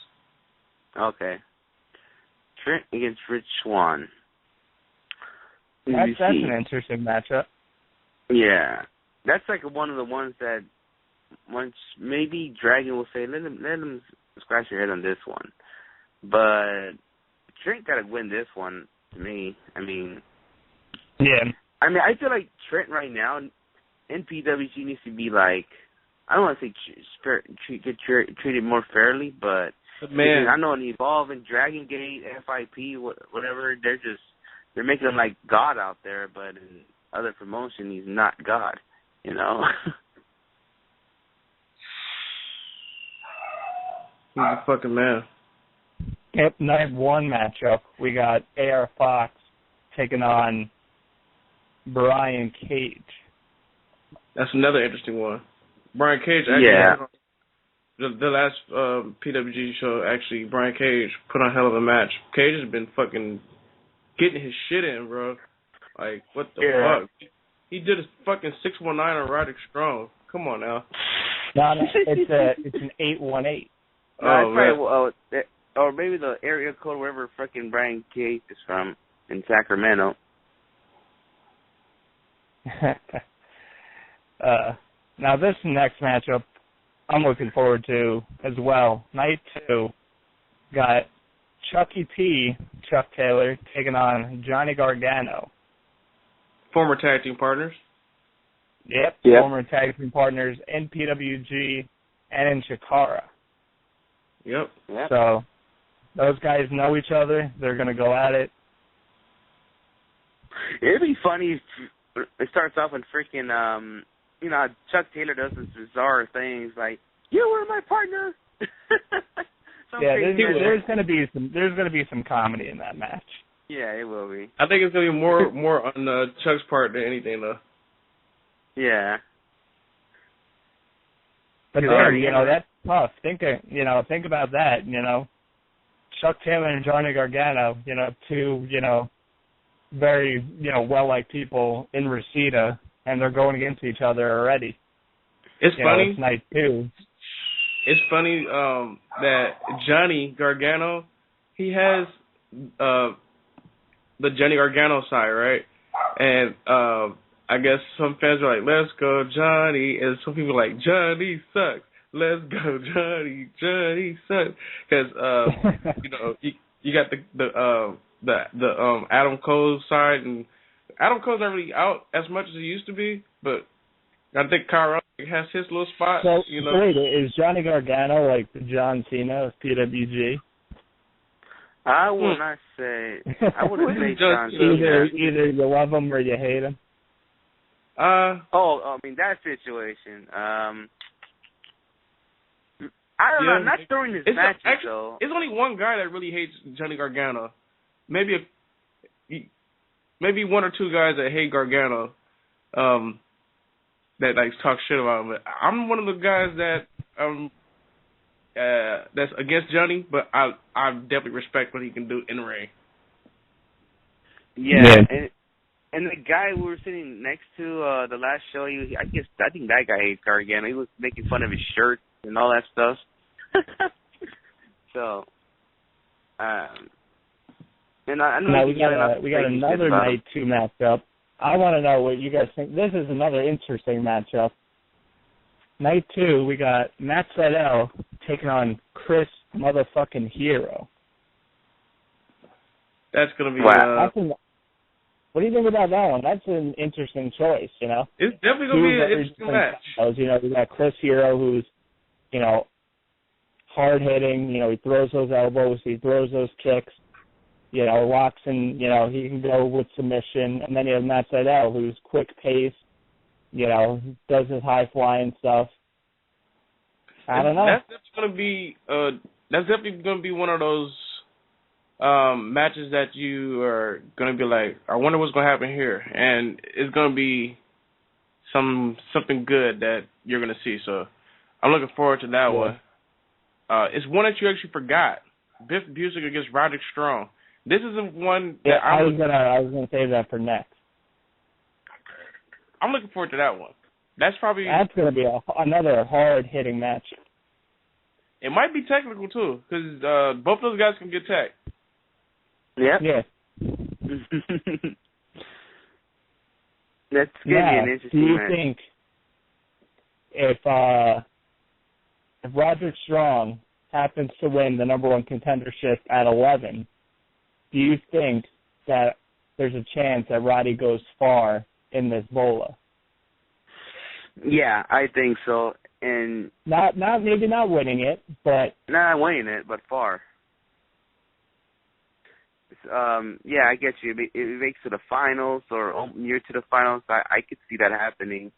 Speaker 4: Okay. Trent against Rich Swann.
Speaker 5: That's an interesting matchup.
Speaker 4: Yeah. That's like one of the ones that once maybe Dragon will say, let him scratch your head on this one. But Trent got to win this one to me.
Speaker 5: Yeah.
Speaker 4: I feel like Trent right now in PWG needs to be like, I don't want to say get treated more fairly, but
Speaker 6: man,
Speaker 4: I know in Evolve and Dragon Gate, FIP, whatever, they're making him like God out there, but in other promotion, he's not God,
Speaker 6: He's a fucking man.
Speaker 5: Yep, night 1 matchup, we got AR Fox taking on Brian Cage.
Speaker 6: That's another interesting one. Brian Cage actually, the last PWG show, actually, Brian Cage put on a hell of a match. Cage has been fucking getting his shit in, bro. Like, what the fuck? He did a fucking 619 on Roderick Strong. Come on now.
Speaker 5: No, it's an 818.
Speaker 4: Or maybe the area code wherever fucking Brian Cage is from in Sacramento.
Speaker 5: Now this next matchup I'm looking forward to as well. Night 2 got Chucky P, Chuck Taylor, taking on Johnny Gargano.
Speaker 6: Former tag team partners.
Speaker 5: Yep. Former tag team partners in PWG and in Chikara.
Speaker 6: Yep.
Speaker 5: So those guys know each other. They're going to go at it.
Speaker 4: It'd be funny if it starts off with freaking, Chuck Taylor does this bizarre things like, you were my partner.
Speaker 5: There's going to be some comedy in that match.
Speaker 4: Yeah, it will be.
Speaker 6: I think it's going to be more on Chuck's part than anything, though.
Speaker 4: Yeah.
Speaker 5: But that's tough. Think about that, Chuck Taylor and Johnny Gargano, two, very, well-liked people in Reseda, and they're going against each other already.
Speaker 6: It's funny.
Speaker 5: It's night 2.
Speaker 6: It's funny that Johnny Gargano, he has the Johnny Gargano side, right? And I guess some fans are like, let's go, Johnny. And some people are like, Johnny sucks. Let's go, Johnny. Johnny sucks. Because, you got the Adam Cole side, and Adam Cole's not really out as much as he used to be, but I think Kyle has his little spot.
Speaker 5: So, wait, is Johnny Gargano like the John Cena of PWG?
Speaker 4: I would not say. I wouldn't say John Cena.
Speaker 5: Either you love him or you hate him.
Speaker 4: That situation. I don't know. I'm not throwing his matches, though.
Speaker 6: It's only one guy that really hates Johnny Gargano. Maybe one or two guys that hate Gargano, that like talk shit about him. But I'm one of the guys that that's against Johnny, but I definitely respect what he can do in the ring.
Speaker 4: Yeah. And the guy we were sitting next to the last show, I think that guy hates Gargano. He was making fun of his shirt and all that stuff. So, and I know
Speaker 5: now we got another night 2 matchup. I want to know what you guys think. This is another interesting matchup. Night 2, we got Matt Sydal taking on Chris motherfucking Hero.
Speaker 6: That's gonna be.
Speaker 4: Wow.
Speaker 5: What do you think about that one? That's an interesting choice, you know.
Speaker 6: It's definitely gonna be an interesting match.
Speaker 5: You know, we got Chris Hero, who's, you know, hard hitting. You know, he throws those elbows, he throws those kicks. You know, locks and, you know, he can go with submission. And then you have Matt Sydal, who's quick pace. You know, does his high flying stuff. I don't know.
Speaker 6: That's definitely gonna be one of those matches that you are gonna be like, I wonder what's gonna happen here, and it's gonna be something good that you're gonna see. So I'm looking forward to that one. It's one that you actually forgot. Biff Busick against Roderick Strong. This isn't one that
Speaker 5: I was gonna save that for next.
Speaker 6: I'm looking forward to that one. That's
Speaker 5: gonna be another hard hitting match.
Speaker 6: It might be technical too, because both those guys can get tech.
Speaker 4: Yeah.
Speaker 5: Yeah.
Speaker 4: That's gonna be an interesting match.
Speaker 5: Do you think if Roderick Strong happens to win the number 1 contendership at 11, do you think that there's a chance that Roddy goes far in this Bola?
Speaker 4: Yeah, I think so. And
Speaker 5: maybe not winning it, but
Speaker 4: not winning it, but far. Yeah, I get you. If it makes to the finals or near to the finals, I could see that happening.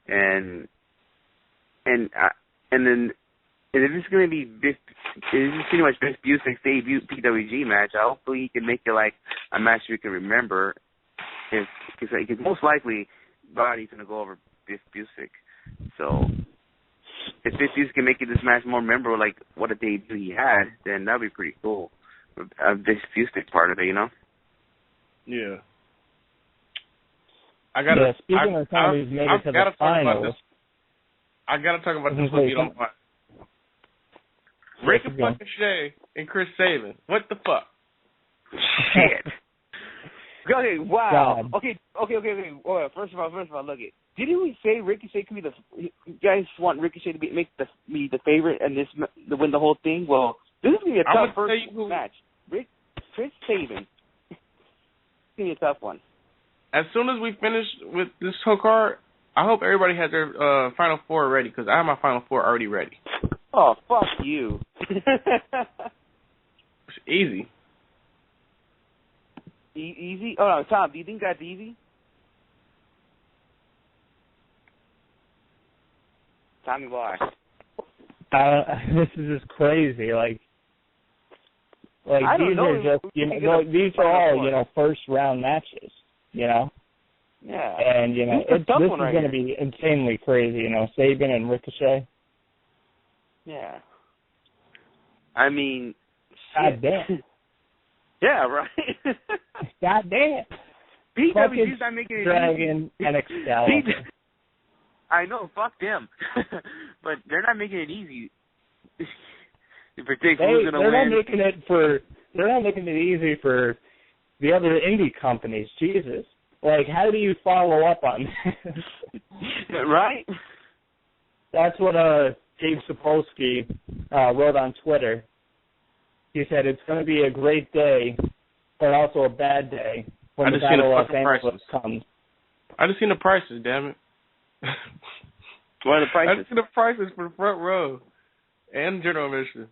Speaker 4: And then if it's going to be this is pretty much Biff Busick's debut PWG match, hopefully he can make it like a match we can remember. Because most likely Roddy's going to go over Biff Busick. So if Biff Busick can make it this match more memorable, like what a debut he had, then that would be pretty cool. Biff Busick part of it, you know?
Speaker 6: Yeah.
Speaker 5: Speaking of somebody who's made it to the finals,
Speaker 6: I gotta talk about this if you don't mind. Ricky fucking Shea and Chris Sabin. What the fuck?
Speaker 4: Shit. Okay, wow.
Speaker 5: God.
Speaker 4: Okay. Well, first of all, look it. Didn't we say Ricochet could be you guys want Ricochet to be the favorite and to win the whole thing? Well, this is gonna be a tough first match. Chris Sabin. It's gonna be a tough one.
Speaker 6: As soon as we finish with this whole card, I hope everybody has their Final Four ready, because I have my Final Four already ready.
Speaker 4: Oh, fuck you.
Speaker 6: It's easy.
Speaker 4: Easy? Oh, no, Tom, do you think that's easy? Tommy boy.
Speaker 5: This is just crazy. Like
Speaker 4: I
Speaker 5: these
Speaker 4: don't
Speaker 5: are
Speaker 4: know.
Speaker 5: just, these are all, first round matches, you know?
Speaker 4: Yeah.
Speaker 5: And, this is going to be insanely crazy, Sabin and Ricochet.
Speaker 4: Yeah. I mean,
Speaker 5: God damn.
Speaker 4: Yeah, right.
Speaker 5: God damn.
Speaker 4: PWG's not making it
Speaker 5: Dragon
Speaker 4: easy.
Speaker 5: and Excalibur.
Speaker 4: I know, fuck them. But they're not making it easy to predict who's going to win.
Speaker 5: They're not making it easy for the other indie companies. Jesus. Like, how do you follow up on this?
Speaker 4: Right?
Speaker 5: That's what Dave Sapolsky wrote on Twitter. He said it's going to be a great day, but also a bad day when the Battle of Los Angeles comes.
Speaker 6: I just seen the prices, damn it.
Speaker 4: What are the prices?
Speaker 6: I just seen the prices for the front row and general admission.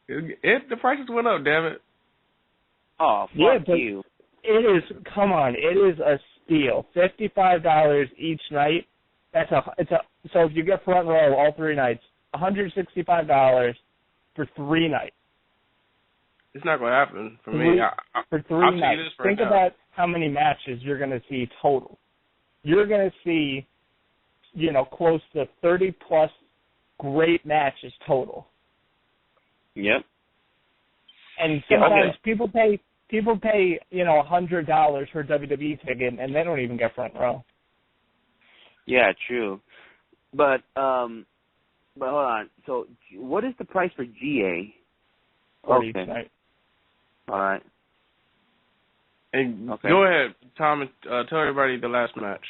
Speaker 6: The prices went up, damn it.
Speaker 4: Oh, fuck you.
Speaker 5: It is, come on, it is a steal. $55 each night. So if you get front row all 3 nighs, $165 for 3 nights.
Speaker 6: It's not going to happen for me.
Speaker 5: For 3 nights. Think about how many matches you're going to see total. You're going to see, close to 30-plus great matches total.
Speaker 4: Yep.
Speaker 5: And sometimes people pay, $100 for a WWE ticket, and they don't even get front row.
Speaker 4: Yeah, true. But hold on. So, what is the price for GA?
Speaker 5: Okay. Each night.
Speaker 4: All right.
Speaker 6: And go ahead, Tom, and tell everybody the last match.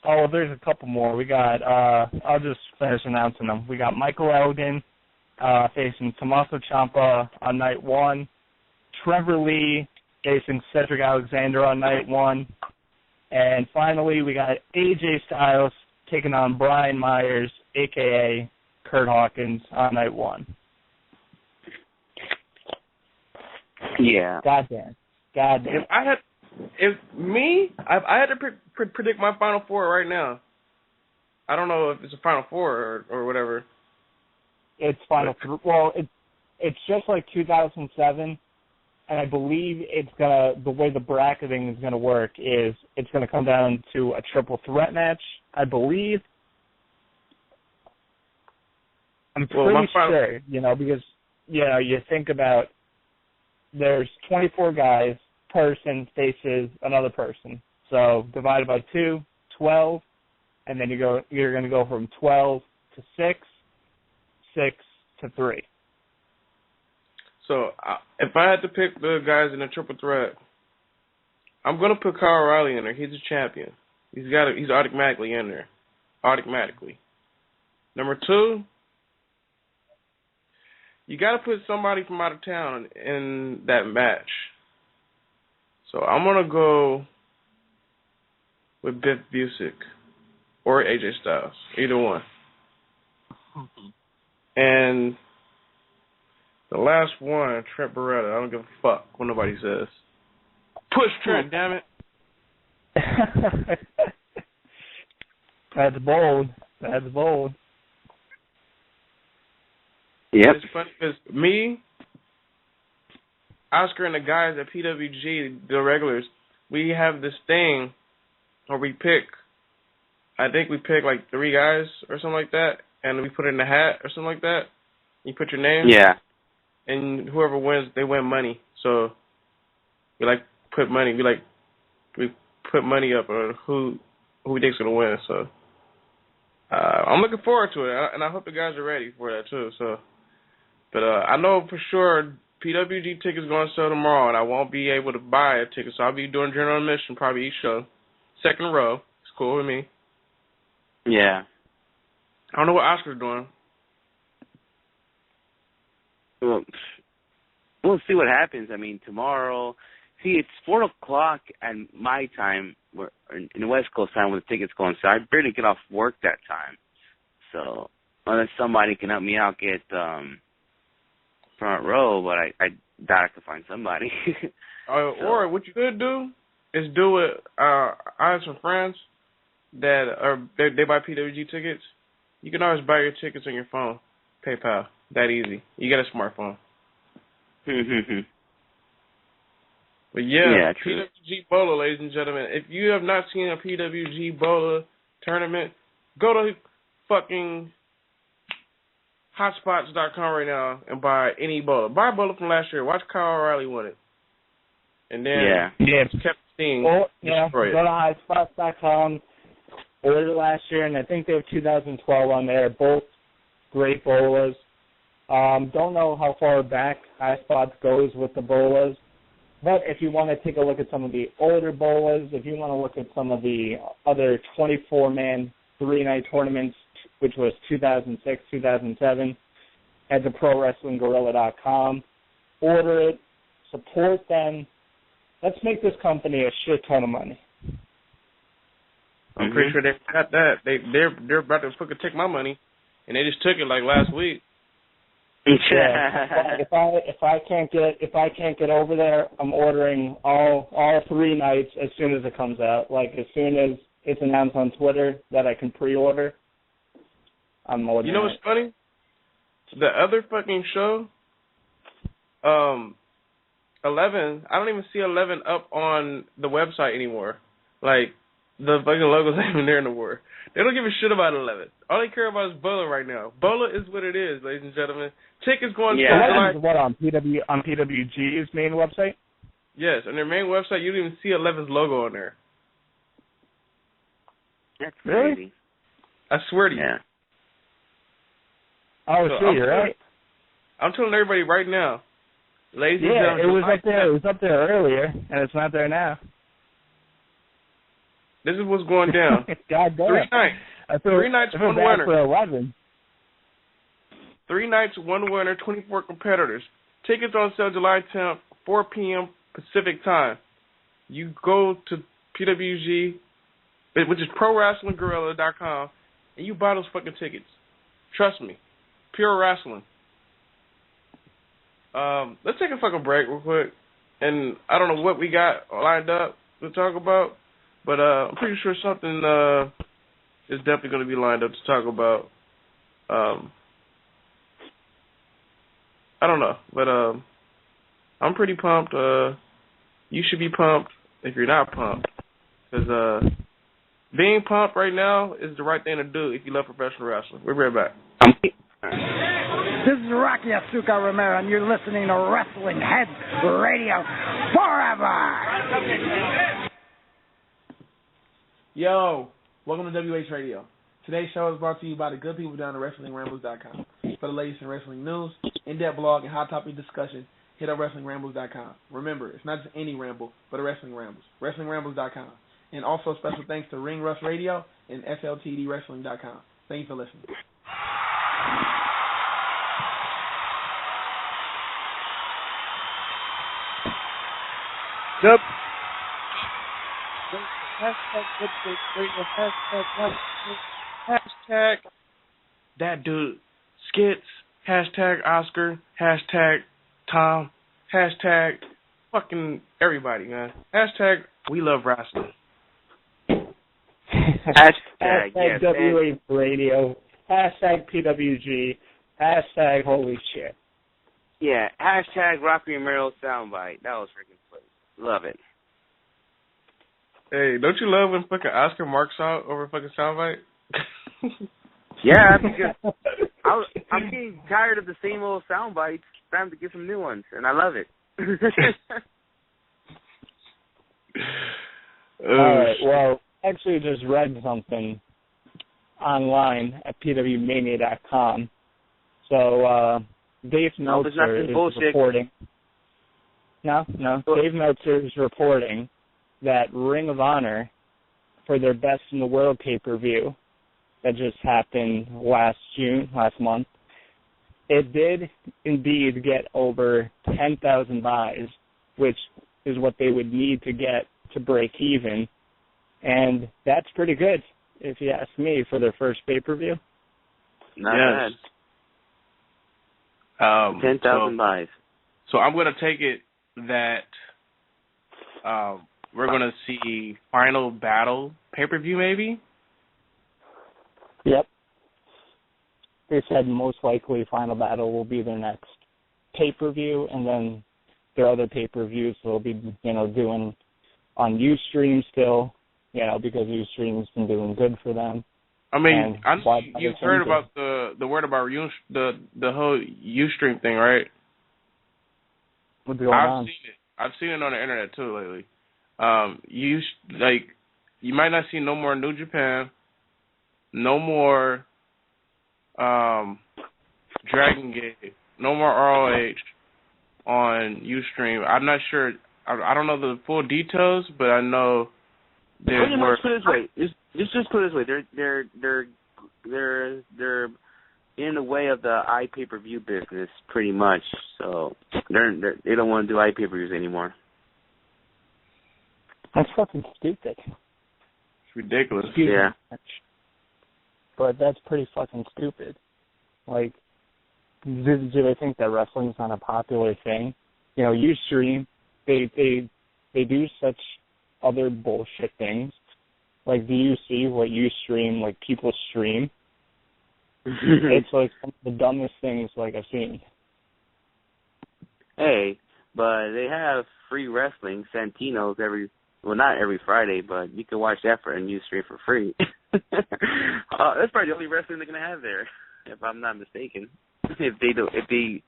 Speaker 5: Oh, there's a couple more. We got, I'll just finish announcing them. We got Michael Elgin facing Tommaso Ciampa on night 1. Trevor Lee facing Cedric Alexander on night 1. And finally, we got AJ Styles taking on Brian Myers, a.k.a. Kurt Hawkins, on night 1.
Speaker 4: Yeah.
Speaker 5: Goddamn.
Speaker 6: If I had to predict my Final Four right now, I don't know if it's a Final Four or whatever.
Speaker 5: It's Final Four. Well, it's just like 2007, and I believe the way the bracketing is gonna work is it's gonna come down to a triple threat match, I believe. I'm pretty sure, because you think about there's 24 guys, person faces another person. So divided by 2, 12, and then you're going to go from 12 to 6, 6 to 3.
Speaker 6: So if I had to pick the guys in a triple threat, I'm going to put Kyle O'Reilly in there. He's a champion. He's automatically in there. Automatically. Number 2, you got to put somebody from out of town in that match. So I'm going to go with Biff Busick or AJ Styles, either one. And the last one, Trent Beretta. I don't give a fuck what nobody says. Push Trent, damn it.
Speaker 5: That's bold.
Speaker 4: Yep.
Speaker 6: It's funny because me, Oscar, and the guys at PWG, the regulars, we have this thing where we pick, I think we pick like 3 guys or something like that, and we put it in a hat or something like that. You put your name.
Speaker 4: Yeah.
Speaker 6: And whoever wins, they win money. So we put money. We put money up on who we think's gonna win. So I'm looking forward to it, and I hope the guys are ready for that too. So. But I know for sure PWG tickets going to sell tomorrow, and I won't be able to buy a ticket, so I'll be doing general admission probably each show. Second row. It's cool with me.
Speaker 4: Yeah.
Speaker 6: I don't know what Oscar's doing.
Speaker 4: Well, we'll see what happens. I mean, tomorrow, it's 4 o'clock at my time, in the West Coast time when the tickets go on, so I barely get off work that time. So unless somebody can help me out get front row, but I doubt I can find somebody.
Speaker 6: Or what you could do is do it. I have some friends that they buy PWG tickets. You can always buy your tickets on your phone, PayPal. That easy. You got a smartphone. But yeah, PWG Bola, ladies and gentlemen. If you have not seen a PWG Bola tournament, go to fucking hotspots.com right now and buy any Bola. Buy a Bola from last year. Watch Kyle O'Reilly win it. And then kept seeing destroy it.
Speaker 5: Go to hotspots.com. Ordered last year, and I think they have 2012 on there. Both great Bolas. Don't know how far back Hotspots goes with the Bolas. But if you want to take a look at some of the older Bolas, if you want to look at some of the other 24-man 3-night tournaments, which was 2006, 2007, at the ProWrestlingGorilla.com. Order it, support them. Let's make this company a shit ton of money.
Speaker 6: I'm pretty sure they got that. They're about to fucking take my money, and they just took it like last week.
Speaker 5: Yeah. If I can't get over there, I'm ordering all 3 nights as soon as it comes out. Like as soon as it's announced on Twitter that I can pre-order, on more than
Speaker 6: You know what's funny? The other fucking show, 11, I don't even see 11 up on the website anymore. Like, the fucking logo's not even there no more. They don't give a shit about 11. All they care about is Bola right now. Bola is what it is, ladies and gentlemen. Tickets going to July.
Speaker 5: What, on PWG's main website?
Speaker 6: Yes, on their main website, you don't even see 11's logo on there.
Speaker 4: That's crazy.
Speaker 6: I swear to you.
Speaker 4: Yeah.
Speaker 5: Oh, so you're right.
Speaker 6: I'm telling everybody right now, ladies and
Speaker 5: yeah,
Speaker 6: gentlemen.
Speaker 5: it was up there. It was up there earlier, and it's not there now.
Speaker 6: This is what's going down.
Speaker 5: God damn.
Speaker 6: 3 nights. 3 nights, one winner.
Speaker 5: For 11.
Speaker 6: 3 nights, one winner, 24 competitors. Tickets on sale July 10th, 4 p.m. Pacific time. You go to PWG, which is ProWrestlingGorilla.com, and you buy those fucking tickets. Trust me. Pure wrestling. Let's take a fucking break real quick. And I don't know what we got lined up to talk about, but I'm pretty sure something is definitely going to be lined up to talk about. I don't know, but I'm pretty pumped. You should be pumped if you're not pumped, because being pumped right now is the right thing to do if you love professional wrestling. We'll be right back.
Speaker 3: This is Rocky Asuka Romero, and you're listening to Wrestling Heads Radio forever.
Speaker 7: Yo, welcome to WH Radio. Today's show is brought to you by the good people down at WrestlingRambles.com. For the latest in wrestling news, in-depth blog, and hot topic discussion, hit up WrestlingRambles.com. Remember, it's not just any ramble, but a Wrestling Rambles. WrestlingRambles.com. And also special thanks to Ring Rust Radio and SLTDWrestling.com. Thank you for listening.
Speaker 6: Yep. Hashtag that dude skits. Hashtag Oscar. Hashtag Tom. Hashtag fucking everybody, man. Hashtag we love wrestling.
Speaker 4: Hashtag yes.
Speaker 5: WH Radio. Hashtag PWG. Hashtag holy shit.
Speaker 4: Yeah, hashtag Rocky Romero soundbite. That was freaking funny. Love it.
Speaker 6: Hey, don't you love when fucking Oscar marks out over fucking soundbite?
Speaker 4: Yeah, because I'm getting tired of the same old soundbites. Time to get some new ones, and I love it.
Speaker 5: All right. Well, actually, just read something online at pwmania.com. So Dave Meltzer is reporting. No. Dave Meltzer is reporting that Ring of Honor, for their Best in the World pay-per-view that just happened last month, it did indeed get over 10,000 buys, which is what they would need to get to break even. And that's pretty good, if you ask me, for their first pay-per-view.
Speaker 4: Not bad. 10,000 buys.
Speaker 6: So I'm going to take it that we're going to see Final Battle pay-per-view maybe?
Speaker 5: Yep. They said most likely Final Battle will be their next pay-per-view, and then their other pay-per-views they'll be, doing on Ustream still, because Ustream's been doing good for them.
Speaker 6: I mean, you've heard about the word about the whole Ustream thing, right?
Speaker 5: What's going on?
Speaker 6: I've seen it on the internet too lately. You might not see no more New Japan, no more Dragon Gate, no more ROH on Ustream. I'm not sure. I don't know the full details, but I know there's more.
Speaker 4: Put it this way. Just put it this way. They're in the way of the pay-per-view business pretty much. So they don't want to do pay-per-views anymore.
Speaker 5: That's fucking stupid.
Speaker 6: It's ridiculous.
Speaker 4: Yeah.
Speaker 5: But that's pretty fucking stupid. Like, do they think that wrestling's not a popular thing? Ustream, they do such other bullshit things. Like, do you see what Ustream, people stream? It's like some of the dumbest things like I've seen.
Speaker 4: Hey, but they have free wrestling, Santino's not every Friday, but you can watch that for a news stream for free. That's probably the only wrestling they're gonna have there, if I'm not mistaken. If they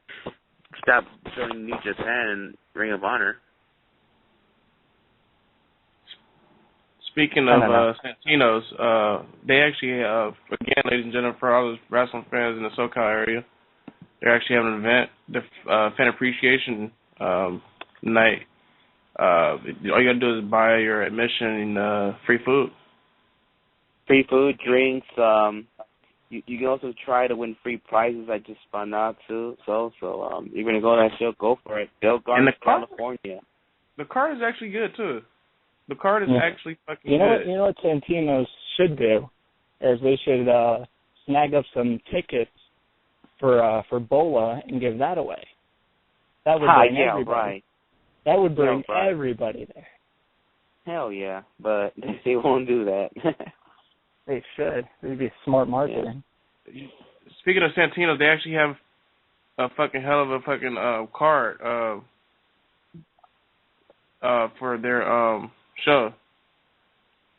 Speaker 4: stop showing New Japan and Ring of Honor.
Speaker 6: Speaking of Santino's, they actually, again, ladies and gentlemen, for all those wrestling fans in the SoCal area, they're actually having an event, the Fan Appreciation Night. All you gotta do is buy your admission and free food.
Speaker 4: Free food, drinks. You can also try to win free prizes. I just found out too. So you're gonna go to that show, go for it. They'll go to California.
Speaker 6: The card is actually good too. The card is actually fucking
Speaker 5: good.
Speaker 6: You
Speaker 5: know what Santino's should do is they should snag up some tickets for Bola and give that away. That would bring everybody.
Speaker 4: Right.
Speaker 5: That would bring everybody there.
Speaker 4: Hell yeah, but they won't do that.
Speaker 5: They should. It'd be smart marketing.
Speaker 6: Yeah. Speaking of Santino, they actually have a fucking hell of a fucking card for their show.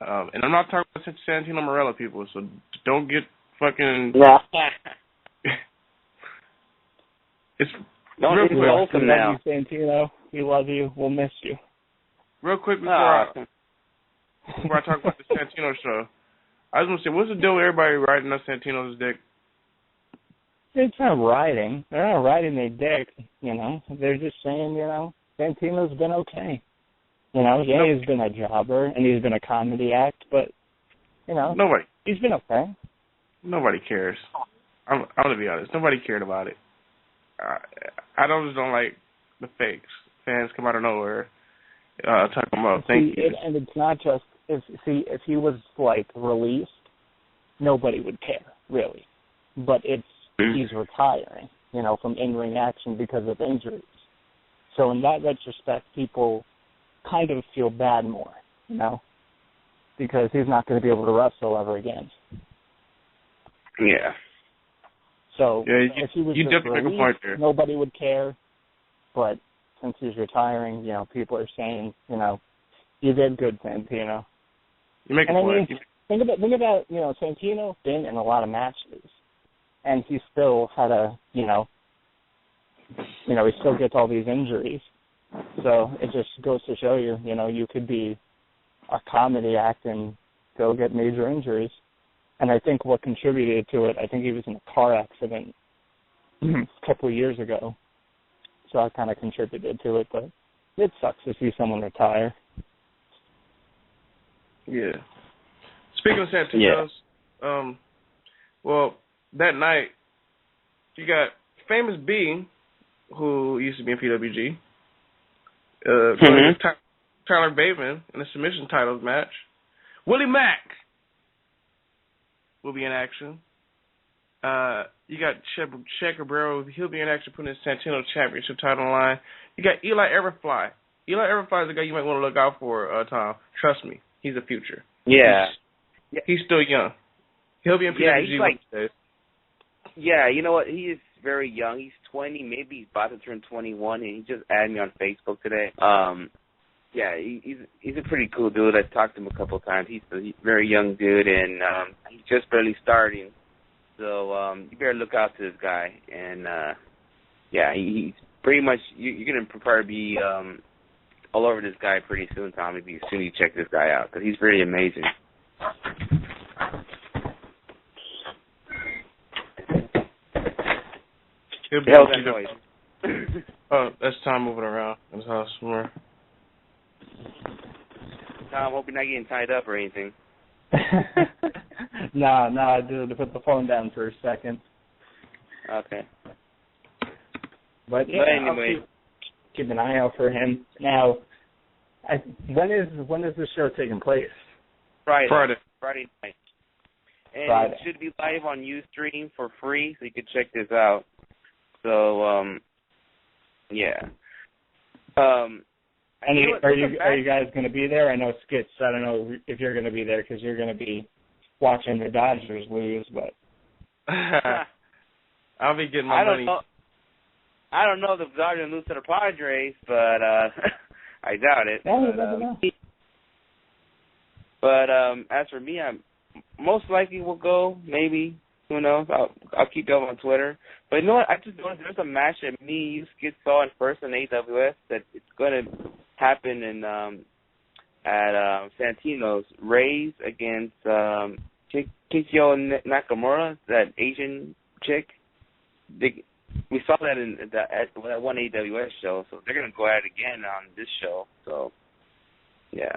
Speaker 6: And I'm not talking about Santino Marella people, so don't get fucking...
Speaker 4: Yeah.
Speaker 6: It's
Speaker 4: don't
Speaker 6: real
Speaker 4: quick.
Speaker 5: We love you, Santino. We love you. We'll miss you.
Speaker 6: Real quick before I talk about the Santino show, I was going to say, what's the deal with everybody riding up Santino's dick?
Speaker 5: It's not riding. They're not riding their dick, you know. They're just saying, you know, Santino's been okay. You know, he's been a jobber and he's been a comedy act, but, you know, he's been okay.
Speaker 6: Nobody cares. I'm going to be honest. Nobody cared about it. I just don't like the fakes. Fans come out of nowhere talking about thank you.
Speaker 5: And it's not just, if he was, like, released, nobody would care, really. But he's retiring, you know, from in-ring action because of injuries. So in that retrospect, people kind of feel bad more, you know, because he's not going to be able to wrestle ever again.
Speaker 4: Yeah.
Speaker 5: So if he was just released, nobody would care. But since he's retiring, you know, people are saying, you know, you did good, Santino.
Speaker 6: You make a point.
Speaker 5: Think about, you know, Santino been in a lot of matches, and he still had he still gets all these injuries. So it just goes to show you, you know, you could be a comedy act and still get major injuries. And I think what contributed to it, I think he was in a car accident a couple of years ago. So that kind of contributed to it, but it sucks to see someone retire.
Speaker 6: Yeah. Speaking of Santino's, well, that night, you got Famous B, who used to be in PWG, Tyler Bateman in a submission titles match. Willie Mack will be in action. You got Shaq Cabrera, he'll be in action putting his Santino Championship title on the line. You got Eli Everfly. Eli Everfly is a guy you might want to look out for, Tom. Trust me, he's the future.
Speaker 4: Yeah.
Speaker 6: He's still young. He'll be in PWG one day.
Speaker 4: Yeah, you know what? He is very young. He's 20, maybe he's about to turn 21, and he just added me on Facebook today. Yeah, he's a pretty cool dude. I've talked to him a couple of times. He's a very young dude, and he's just barely starting. So you better look out to this guy. And, yeah, he's pretty much, you're going to prepare to be all over this guy pretty soon, Tom, as soon as you check this guy out, because he's pretty amazing. How's that noise?
Speaker 6: Oh, that's Tom moving around in his house somewhere.
Speaker 4: Tom, hope you're not getting tied up or anything.
Speaker 5: No, I did to put the phone down for a second.
Speaker 4: Okay.
Speaker 5: But anyway, keep an eye out for him. Now, when is the show taking place?
Speaker 4: Friday night. And it should be live on Ustream for free, so you can check this out. So, yeah.
Speaker 5: Are you guys going to be there? I know Skits. I don't know if you're going to be there because you're going to be watching the Dodgers lose, but
Speaker 6: I'll be getting my money.
Speaker 4: I don't know if the Dodgers are going to lose to the Padres, but I doubt it. But as for me, I'm most likely will go. Maybe, who knows? I'll keep you up on Twitter. But you know what? I just noticed there's a match that me and you skid saw in person in AWS that it's going to happen in at Santino's. Rays against Kikyo Nakamura, that Asian chick. We saw that at that one AWS show, so they're going to go at it again on this show. So, yeah.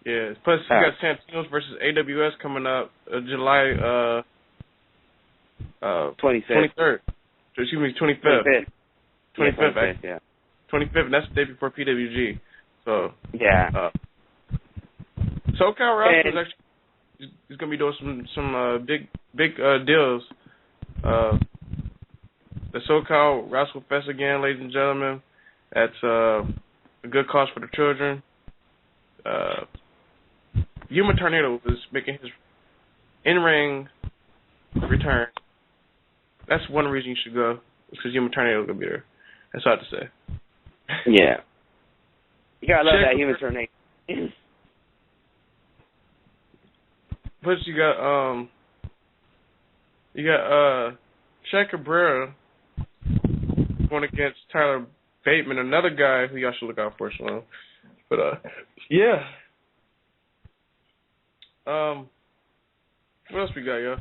Speaker 6: Yeah. Plus, you got Santino's versus AWS coming up July 23rd. Excuse me, 25th. 25th, yeah. 25th, and that's the day before PWG. So,
Speaker 4: yeah.
Speaker 6: SoCal Wrestling is going to be doing some big deals. The SoCal Wrestle Fest again, ladies and gentlemen. That's a good cause for the children. Yuma Tornado is making his in-ring return. That's one reason you should go, because Yuma Tornado is going to be there. That's all I have to say.
Speaker 4: Yeah. You got to love that Yuma Tornado.
Speaker 6: Plus you got Shaq Cabrera going against Tyler Bateman, another guy who y'all should look out for, Shalom. But yeah. What else we got, yo?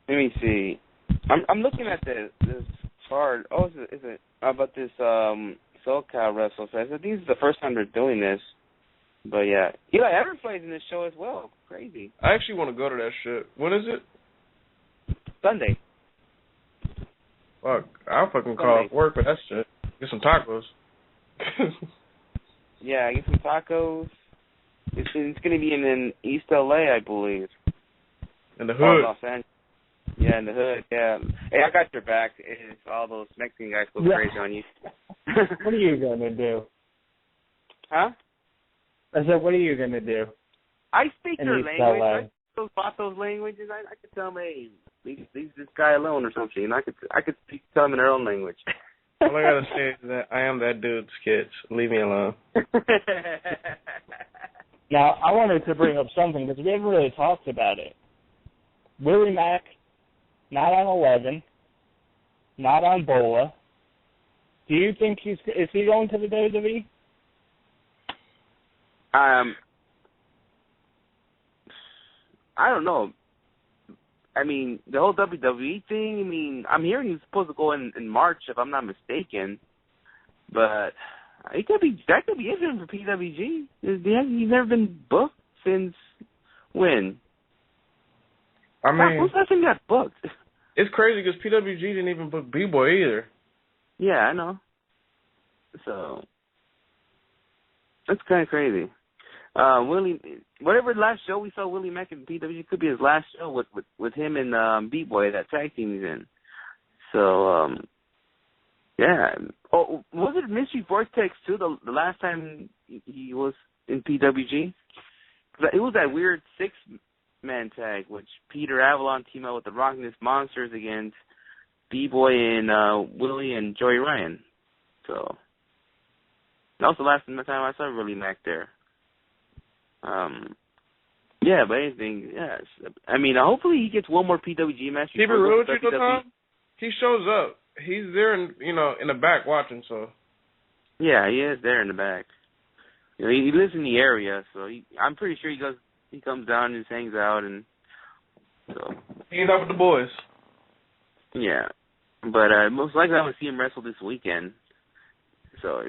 Speaker 4: Let me see. I'm looking at this card. Oh, is it about this SoCal Wrestle Fest? I think this is the first time they're doing this. But yeah, Eli Everett plays in this show as well. Crazy.
Speaker 6: I actually want to go to that shit. When is it?
Speaker 4: Sunday.
Speaker 6: Fuck, I'll fucking call off work for that shit. Get some tacos.
Speaker 4: Yeah, get some tacos. It's going to be in East LA, I believe.
Speaker 6: In the hood.
Speaker 4: Los Angeles. Yeah, in the hood, yeah. Hey, I got your back. It's all those Mexican guys go crazy on you.
Speaker 5: What are you going to do?
Speaker 4: Huh?
Speaker 5: I said, what are you going to do?
Speaker 4: I speak their language. I spot those languages. I could tell them, hey, leave this guy alone or something. And I could tell them in their own language.
Speaker 6: All I got to say is that I am that dude's kids. Leave me alone.
Speaker 5: Now, I wanted to bring up something because we haven't really talked about it. Willie Mack, not on 11, not on Bola. Do you think is he going to the WWE?
Speaker 4: I don't know. I mean, the whole WWE thing, I mean, I'm hearing he's supposed to go in March, if I'm not mistaken. But that could be interesting for PWG. He's never been booked since when?
Speaker 6: I mean,
Speaker 4: who's last time got booked?
Speaker 6: It's crazy because PWG didn't even book B-Boy either.
Speaker 4: Yeah, I know. So, that's kind of crazy. Whatever last show we saw Willie Mack in PWG could be his last show with him and B-Boy, that tag team he's in. So, yeah. Oh, was it Mystery Vortex too? The last time he was in PWG, it was that weird 6-man tag, which Peter Avalon teamed up with the Rockness Monsters against B-Boy and Willie and Joey Ryan. So that was the last time I saw Willie Mack there. Yeah, but anything, yes. I mean, hopefully he gets one more PWG match.
Speaker 6: Keep it real with you, Tom. He shows up. He's there, in the back watching. So.
Speaker 4: Yeah, he is there in the back. You know, he lives in the area, so I'm pretty sure he comes down and just hangs out, and so.
Speaker 6: He's out with the boys.
Speaker 4: Yeah, but most likely I'm gonna see him wrestle this weekend. So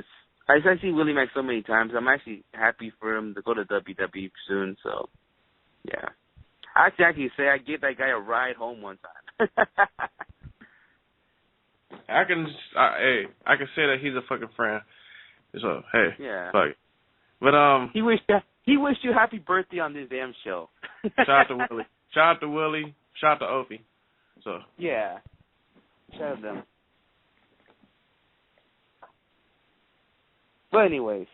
Speaker 4: I see Willie Mack so many times. I'm actually happy for him to go to WWE soon. So, yeah. I actually say I gave that guy a ride home one time.
Speaker 6: I can say that he's a fucking friend. So hey,
Speaker 4: yeah.
Speaker 6: Fuck it. But
Speaker 4: he wished you happy birthday on this damn show.
Speaker 6: Shout out to Willie. Shout out to Willie. Shout out to Opie. So
Speaker 4: yeah. Shout out to them. But anyways,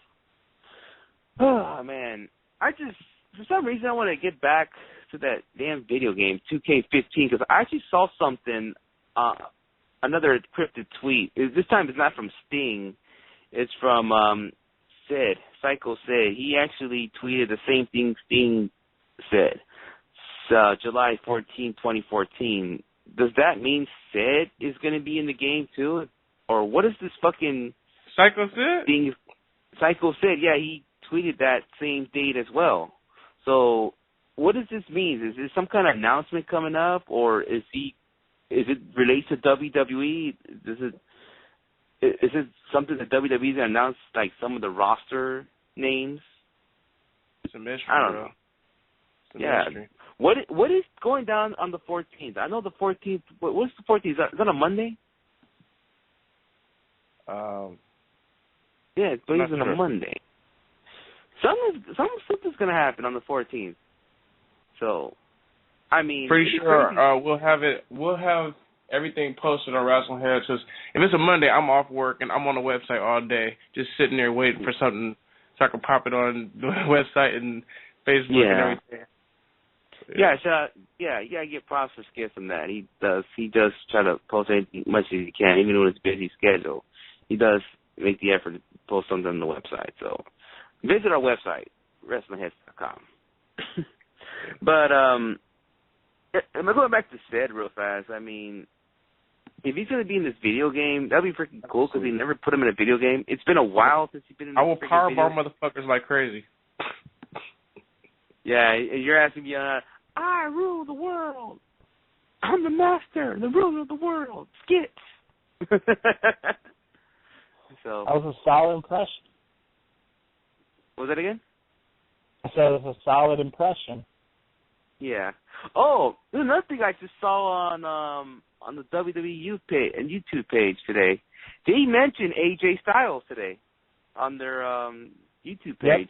Speaker 4: oh man, for some reason I want to get back to that damn video game, 2K15, because I actually saw something, another encrypted tweet. This time it's not from Sting. It's from Sid, Psycho Sid. He actually tweeted the same thing Sting said. July 14, 2014. Does that mean Sid is going to be in the game too? Or what is this fucking
Speaker 6: Psycho Sid?
Speaker 4: thing? Psycho Sid, yeah, he tweeted that same date as well. So what does this mean? Is there some kind of announcement coming up, or is it related to WWE? Is it something that WWE's going to announce, like some of the roster names?
Speaker 6: It's a mystery,
Speaker 4: I don't know.
Speaker 6: It's a
Speaker 4: Yeah.
Speaker 6: mystery.
Speaker 4: What is going down on the 14th? I know the 14th. What's the 14th? Is that a Monday? Yeah, it's based on a Monday. Something's gonna happen on the 14th. So, I mean,
Speaker 6: pretty sure we'll have everything posted on WrestlingHeads. Because if it's a Monday, I'm off work and I'm on the website all day, just sitting there waiting for something so I can pop it on the website and Facebook and everything.
Speaker 4: Yeah, you gotta get props for Skip from that. He does try to post as much as he can, even with his busy schedule. He does make the effort to post something on the website. So visit our website, WrestlingHeads.com. But am I going back to Sid real fast? I mean, if he's gonna be in this video game, that'd be freaking cool because he never put him in a video game. It's been a while since he's been in.
Speaker 6: I will powerbomb motherfuckers like crazy.
Speaker 4: Yeah, you're asking me, I rule the world. I'm the master, the ruler of the world. Skits. So
Speaker 5: that was a solid impression.
Speaker 4: What was that again?
Speaker 5: I said it was a solid impression.
Speaker 4: Yeah. Oh, there's another thing I just saw on the WWE page and YouTube page today. They mentioned AJ Styles today on their YouTube page. Yep.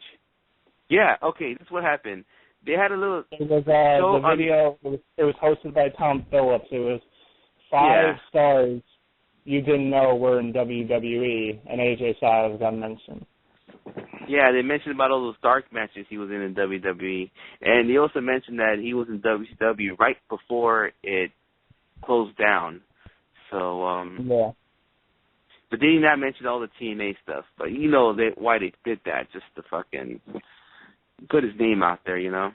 Speaker 4: Yeah. Okay. This is what happened. They had a little.
Speaker 5: It was the video. It was hosted by Tom Phillips. It was 5 stars you didn't know were in WWE, and AJ Styles got mentioned.
Speaker 4: Yeah, they mentioned about all those dark matches he was in WWE, and they also mentioned that he was in WCW right before it closed down. So
Speaker 5: yeah.
Speaker 4: But they did not mention all the TNA stuff. But you know why they did that, just to fucking put his name out there, you know.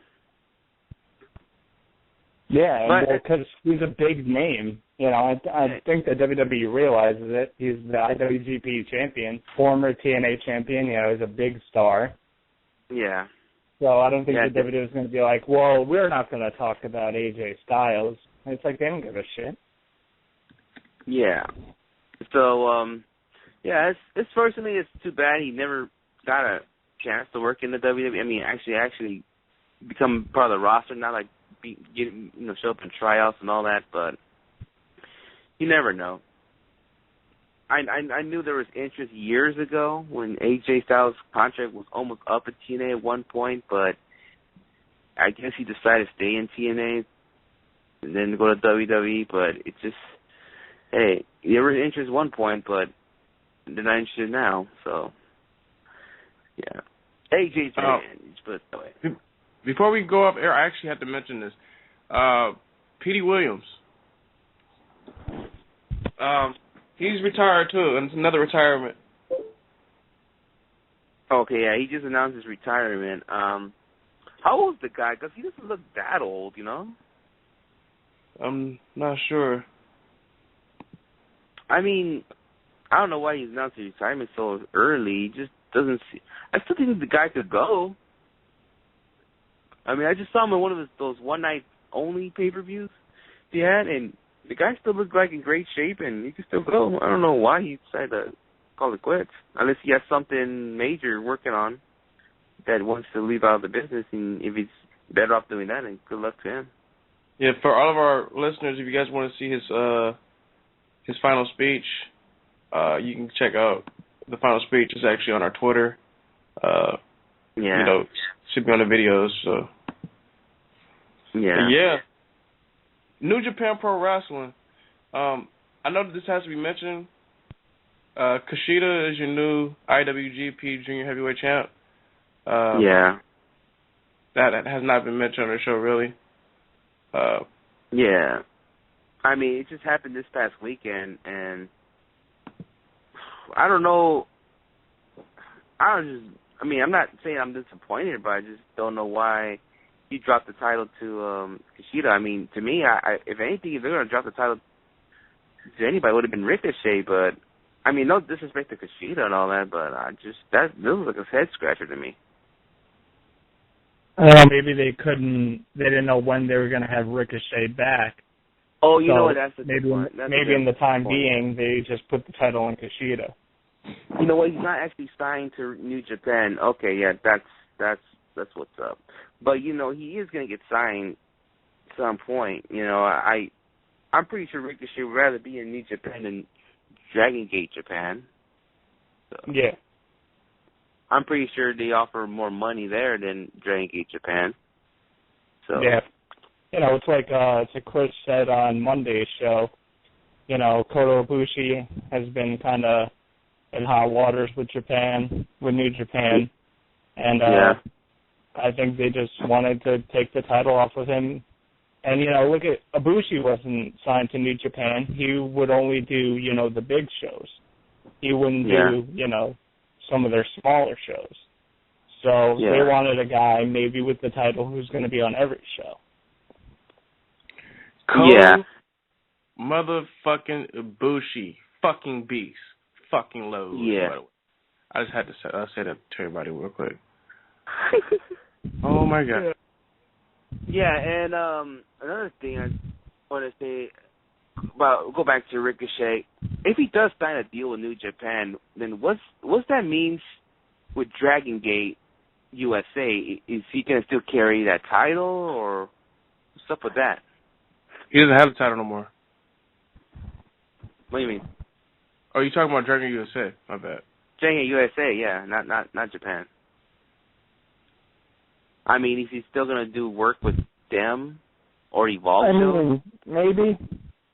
Speaker 5: Yeah, because he's a big name. You know, I think that WWE realizes it. He's the IWGP champion, former TNA champion. You know, he's a big star.
Speaker 4: Yeah.
Speaker 5: So I don't think the WWE is going to be like, well, we're not going to talk about AJ Styles. It's like they don't give a shit.
Speaker 4: Yeah. So, it's personally, it's too bad he never got a chance to work in the WWE. I mean, actually become part of the roster, not like show up in tryouts and all that, but you never know. I knew there was interest years ago when AJ Styles' contract was almost up at TNA at one point, but I guess he decided to stay in TNA and then go to WWE, but it's just, hey, there was interest at one point, but they're not interested now, so, yeah. AJ's man, just put it that way.
Speaker 6: Before we go up air, I actually have to mention this. Petey Williams. He's retired too, and it's another retirement.
Speaker 4: Okay, yeah, he just announced his retirement. How old is the guy? Because he doesn't look that old, you know?
Speaker 6: I'm not sure.
Speaker 4: I mean, I don't know why he's announced his retirement so early. He just doesn't see. I still think the guy could go. I mean, I just saw him in one of those one-night-only pay-per-views he had, and the guy still looked like in great shape, and he could still go. I don't know why he decided to call it quits, unless he has something major working on that wants to leave out of the business, and if he's better off doing that, then good luck to him.
Speaker 6: Yeah, for all of our listeners, if you guys want to see his final speech, you can check out the final speech. It's actually on our Twitter. Should be on the videos, so. Yeah. New Japan Pro Wrestling. I know that this has to be mentioned. Kushida is your new IWGP Junior Heavyweight Champ.
Speaker 4: That
Speaker 6: has not been mentioned on the show, really.
Speaker 4: Yeah. I mean, it just happened this past weekend, and I don't know. I'm not saying I'm disappointed, but I just don't know why he dropped the title to Kushida. I mean, to me, if anything, if they're going to drop the title to anybody, it would have been Ricochet, but I mean, no disrespect to Kushida and all that, but this was like a head scratcher to me.
Speaker 5: Maybe they didn't know when they were going to have Ricochet back.
Speaker 4: Oh, you know what, that's the
Speaker 5: maybe
Speaker 4: point.
Speaker 5: Maybe in the time being, they just put the title on Kushida.
Speaker 4: You know what, he's not actually signed to New Japan. Okay, yeah, that's what's up. But, you know, he is going to get signed at some point. You know, I'm pretty sure Ricochet would rather be in New Japan than Dragon Gate Japan. So.
Speaker 5: Yeah.
Speaker 4: I'm pretty sure they offer more money there than Dragon Gate Japan. So.
Speaker 5: Yeah. You know, it's like Chris said on Monday's show, you know, Kota Ibushi has been kind of in hot waters with Japan, with New Japan, and I think they just wanted to take the title off of him. And, you know, look at Ibushi wasn't signed to New Japan. He would only do, you know, the big shows. He wouldn't do, you know, some of their smaller shows. So they wanted a guy maybe with the title who's going to be on every show.
Speaker 6: Motherfucking Ibushi. Fucking beast. Fucking low.
Speaker 4: Yeah.
Speaker 6: I just had to say that to everybody real quick. Oh, my God.
Speaker 4: Yeah, and another thing I want to say go back to Ricochet. If he does sign a deal with New Japan, then what's that means with Dragon Gate USA? Is he going to still carry that title, or what's up with that?
Speaker 6: He doesn't have the title no more.
Speaker 4: What do you mean?
Speaker 6: Oh, you're talking about Dragon USA? My bad.
Speaker 4: Dragon USA, yeah, not Japan. I mean, is he still going to do work with them or Evolve?
Speaker 5: I mean, maybe,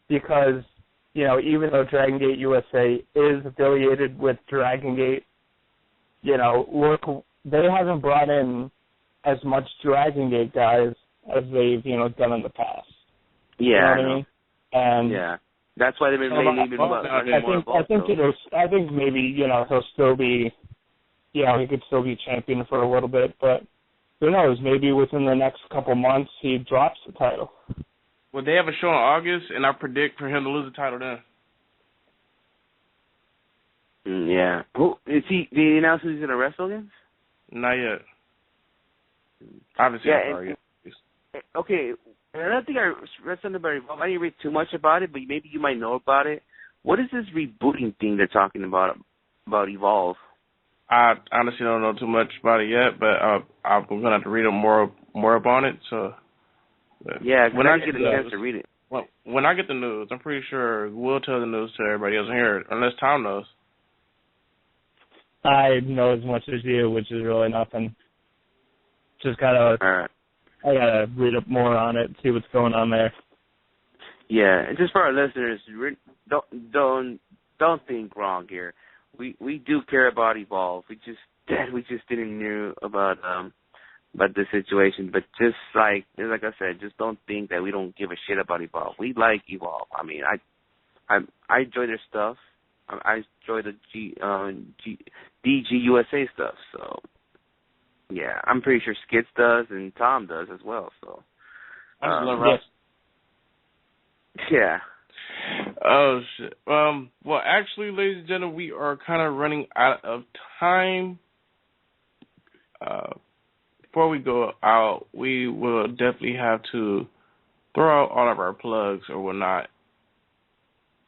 Speaker 5: because, you know, even though Dragon Gate USA is affiliated with Dragon Gate, you know, look, they haven't brought in as much Dragon Gate guys as they've, you know, done in the past.
Speaker 4: Yeah,
Speaker 5: you know what I mean? And
Speaker 4: yeah, that's why they've been running more.
Speaker 5: I think maybe, you know, he'll still be, you know, he could still be champion for a little bit, but who knows? Maybe within the next couple months he drops the title.
Speaker 6: Well, they have a show in August, and I predict for him to lose the title then.
Speaker 4: Yeah. Who is he? Did he announce who he's going to wrestle against?
Speaker 6: Not yet. Obviously,
Speaker 4: okay. Another thing I read something about Evolve. I didn't read too much about it, but maybe you might know about it. What is this rebooting thing they're talking about Evolve?
Speaker 6: I honestly don't know too much about it yet, but I'm going to have to read more up on it. So,
Speaker 4: yeah, when I get a chance to read it.
Speaker 6: When I get the news, I'm pretty sure we'll tell the news to everybody else here, unless Tom knows.
Speaker 5: I know as much as you, which is really nothing. Just gotta, I gotta read up more on it, see what's going on there.
Speaker 4: Yeah, and just for our listeners, don't think wrong here. We do care about Evolve. We just didn't know about the situation. But just like I said, just don't think that we don't give a shit about Evolve. We like Evolve. I mean, I enjoy their stuff. I enjoy the DG USA stuff. So yeah, I'm pretty sure Skits does and Tom does as well. So
Speaker 6: I just love wrestling.
Speaker 4: Yeah.
Speaker 6: Oh, shit. Well, actually, ladies and gentlemen, we are kind of running out of time. Before we go out, we will definitely have to throw out all of our plugs or whatnot.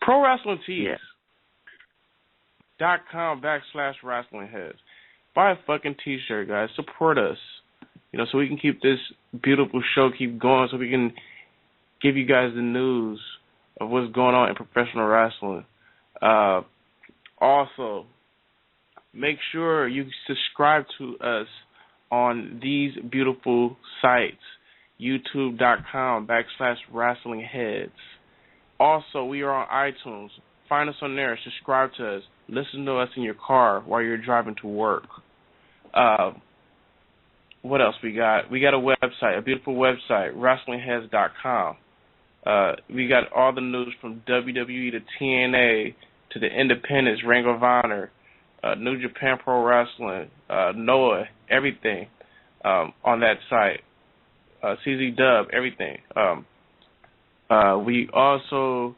Speaker 6: ProWrestlingTees.com/WrestlingHeads. Buy a fucking t-shirt, guys. Support us. You know, so we can keep this beautiful show keep going, so we can give you guys the news of what's going on in professional wrestling. Also, make sure you subscribe to us on these beautiful sites, youtube.com/WrestlingHeads. Also, we are on iTunes. Find us on there. Subscribe to us. Listen to us in your car while you're driving to work. what else we got? We got a website, a beautiful website, WrestlingHeads.com. We got all the news from WWE to TNA to the Independents, Ring of Honor, New Japan Pro Wrestling, NOAH, everything on that site. CZ Dub, everything. We also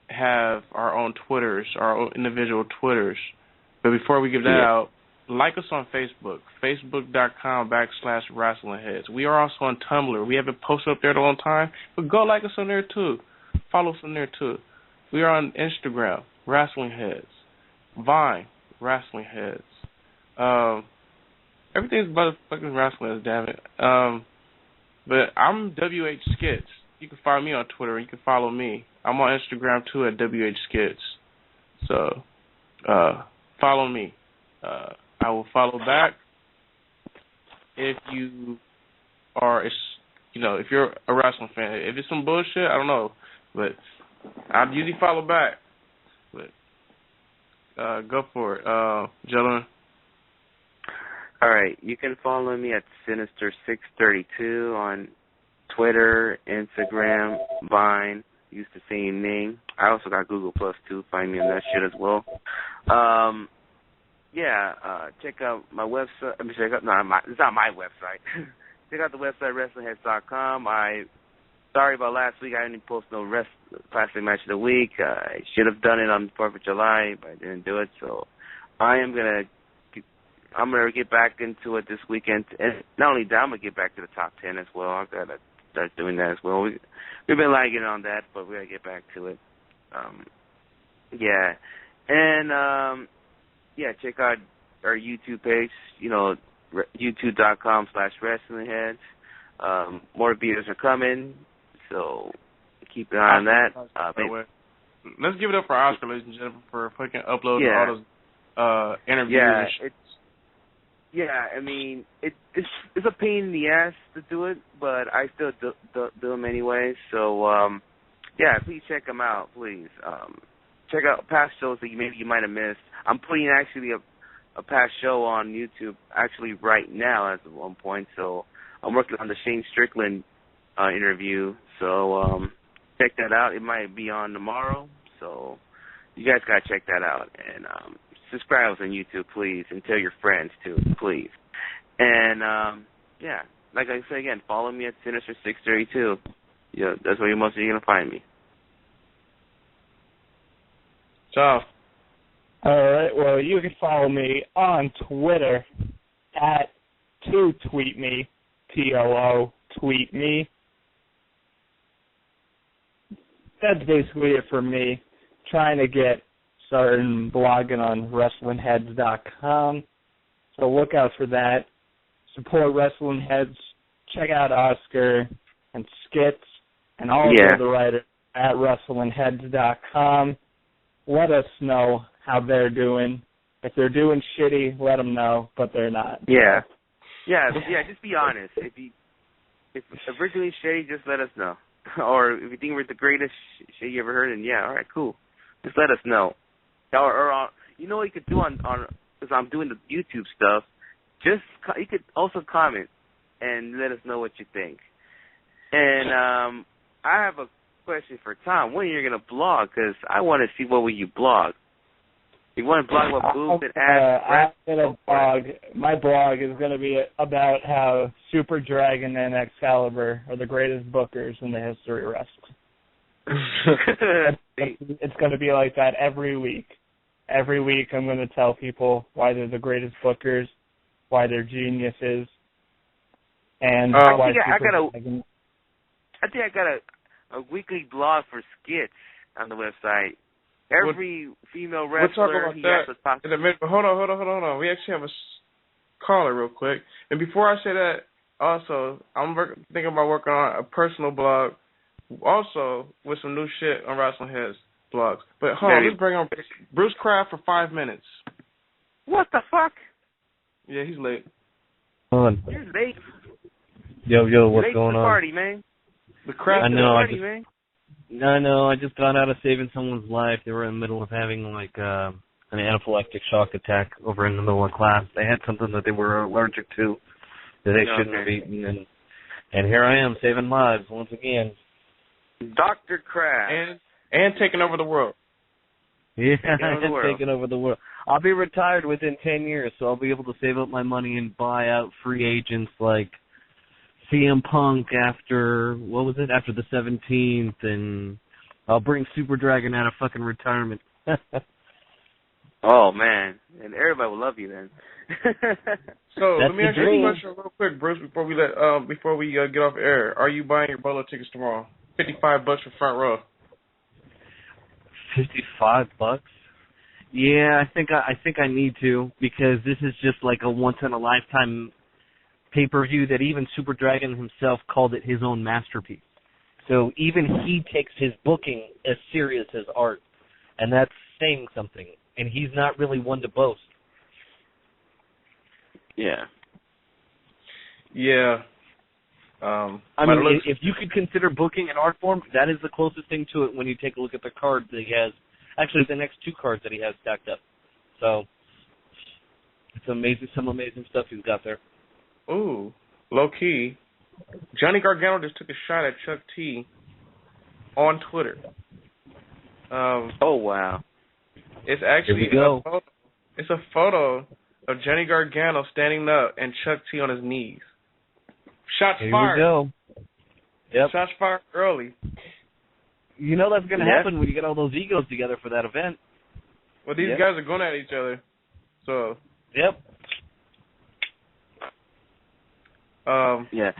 Speaker 6: have our own Twitters, our own individual Twitters. But before we give that out, like us on Facebook, facebook.com/WrestlingHeads. We are also on Tumblr. We haven't posted up there in a long time, but go like us on there too. Follow us on there too. We are on Instagram, WrestlingHeads. Vine, WrestlingHeads. Everything's motherfucking Wrestling, damn it. But I'm WH Skits. You can find me on Twitter. You can follow me. I'm on Instagram too at WH Skits. So, follow me. I will follow back if you are, if you're a wrestling fan. If it's some bullshit, I don't know, but I usually follow back. But go for it, gentlemen.
Speaker 4: All right, you can follow me at Sinister632 on Twitter, Instagram, Vine. Use the same name. I also got Google Plus too. Find me on that shit as well. Check out my website. It's not my website. Check out the website, WrestlingHeads.com. Sorry about last week. I didn't post no Classic Match of the Week. I should have done it on the 4th of July, but I didn't do it. So I'm gonna get back into it this weekend. And not only that, I'm gonna get back to the top 10 as well. I gotta start doing that as well. We've been lagging on that, but we gotta get back to it. Check out our YouTube page, youtube.com/WrestlingHeads. More videos are coming, so keep an eye on that.
Speaker 6: Let's give it up for Oscar, ladies and gentlemen, for fucking uploading all those interviews. It's a pain in the ass to do it, but I still do them anyway. So, please check them out, please. Check out past shows that you might have missed. I'm putting actually a past show on YouTube actually right now as of one point. So I'm working on the Shane Strickland interview. So check that out. It might be on tomorrow. So you guys got to check that out. And subscribe on YouTube, please, and tell your friends too, please. And like I say again, follow me at Sinister632. That's where you're going to find me. Ciao.
Speaker 5: All right. Well, you can follow me on Twitter at @TwoTweetMe, TOO tweet me. That's basically it for me. Trying to get started blogging on WrestlingHeads.com. So look out for that. Support Wrestling Heads. Check out Oscar and Skits and all the other writers at WrestlingHeads.com. Let us know how they're doing. If they're doing shitty, let them know, but they're not.
Speaker 4: Yeah, just be honest. If we're doing shitty, just let us know. Or if you think we're the greatest shit you ever heard, then all right, cool. Just let us know. Or you know what you could do on because I'm doing the YouTube stuff. You could also comment and let us know what you think. And I have a question for Tom. When are you going to blog? Because I want to see what will you blog. You want to blog what boobs and ass?
Speaker 5: I'm going to blog. My blog is going to be about how Super Dragon and Excalibur are the greatest bookers in the history of wrestling. It's going to be like that every week. Every week I'm going to tell people why they're the greatest bookers, why they're geniuses, and why
Speaker 4: I think I got a weekly blog for Skits on the website. Every female wrestler.
Speaker 6: We'll talk about that in a minute. But hold on. We actually have a caller real quick. And before I say that, also, I'm thinking about working on a personal blog, also with some new shit on Wrestling Heads blogs. But hold on, let's bring on Bruce Craft for 5 minutes.
Speaker 4: What the fuck?
Speaker 6: Yeah, he's late.
Speaker 4: You're late.
Speaker 8: Yo, what's going on?
Speaker 4: Party, man.
Speaker 6: The Craft
Speaker 8: party,
Speaker 4: man.
Speaker 8: No, I just got out of saving someone's life. They were in the middle of having an anaphylactic shock attack over in the middle of class. They had something that they were allergic to, that they shouldn't have eaten, and here I am saving lives once again.
Speaker 4: Dr. Kraft.
Speaker 6: And taking over the world.
Speaker 8: Yeah, taking over the world. I'll be retired within 10 years, so I'll be able to save up my money and buy out free agents like CM Punk after the 17th, and I'll bring Super Dragon out of fucking retirement.
Speaker 4: Oh, man. And everybody will love you then.
Speaker 6: So, let me ask you a question real quick, Bruce, before we get off air. Are you buying your Bolo tickets tomorrow? $55 for front row.
Speaker 8: $55? Yeah, I think I need to, because this is just like a once in a lifetime pay-per-view that even Super Dragon himself called it his own masterpiece. So even he takes his booking as serious as art, and that's saying something. And he's not really one to boast.
Speaker 4: Yeah.
Speaker 8: Yeah. I mean, if you could consider booking an art form, that is the closest thing to it when you take a look at the card that he has. Actually, the next two cards that he has stacked up. So, it's amazing, some amazing stuff he's got there.
Speaker 6: Ooh, low key. Johnny Gargano just took a shot at Chuck T on Twitter.
Speaker 4: Oh, wow.
Speaker 6: It's actually it's a photo of Johnny Gargano standing up and Chuck T on his knees. Shots fired.
Speaker 8: Here we go. Yep.
Speaker 6: Shots fired early.
Speaker 8: You know that's going to happen when you get all those egos together for that event.
Speaker 6: Well, these guys are going at each other. So.
Speaker 8: Yep.
Speaker 4: Yeah.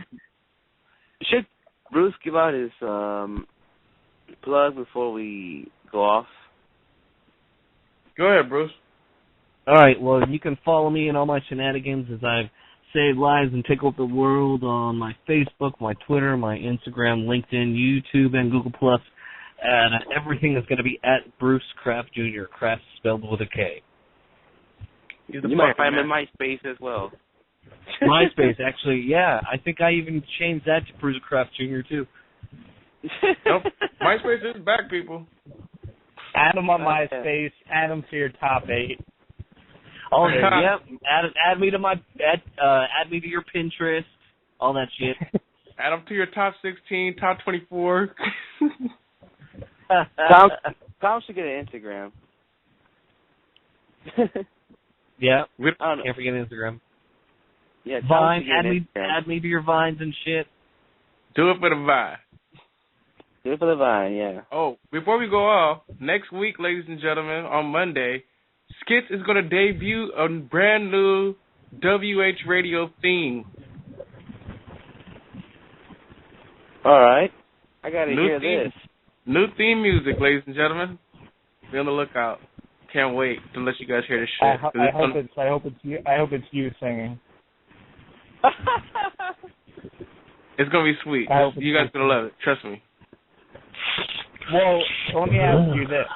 Speaker 4: Should Bruce give out his plug before we go off?
Speaker 6: Go ahead, Bruce.
Speaker 8: All right. Well, you can follow me in all my shenanigans as I've saved lives and take over the world on my Facebook, my Twitter, my Instagram, LinkedIn, YouTube, and Google+. And everything is going to be at Bruce Kraft Jr., Kraft spelled with a K.
Speaker 4: You might find him in MySpace as well.
Speaker 8: MySpace, actually, yeah. I think I even changed that to Bruce Kraft Jr., too.
Speaker 6: Nope. MySpace is back, people.
Speaker 5: Add him on MySpace. Add him to your top 8.
Speaker 8: Oh, yep. Add me to your Pinterest, all that shit.
Speaker 6: Add them to your top 16, top 24.
Speaker 4: Tom should get an Instagram.
Speaker 8: Yeah, can't forget Instagram.
Speaker 4: Yeah,
Speaker 8: Vine, add me to your Vines and shit.
Speaker 6: Do it for the Vine.
Speaker 4: Do it for the Vine, yeah.
Speaker 6: Oh, before we go off, next week, ladies and gentlemen, on Monday, Skits is going to debut a brand new WH Radio theme.
Speaker 4: All right. I got to hear this.
Speaker 6: New theme music, ladies and gentlemen. Be on the lookout. Can't wait to let you guys hear this shit.
Speaker 5: I hope it's you singing.
Speaker 6: It's gonna be sweet. You guys are gonna love it. Trust me.
Speaker 5: Well, let me ask you this: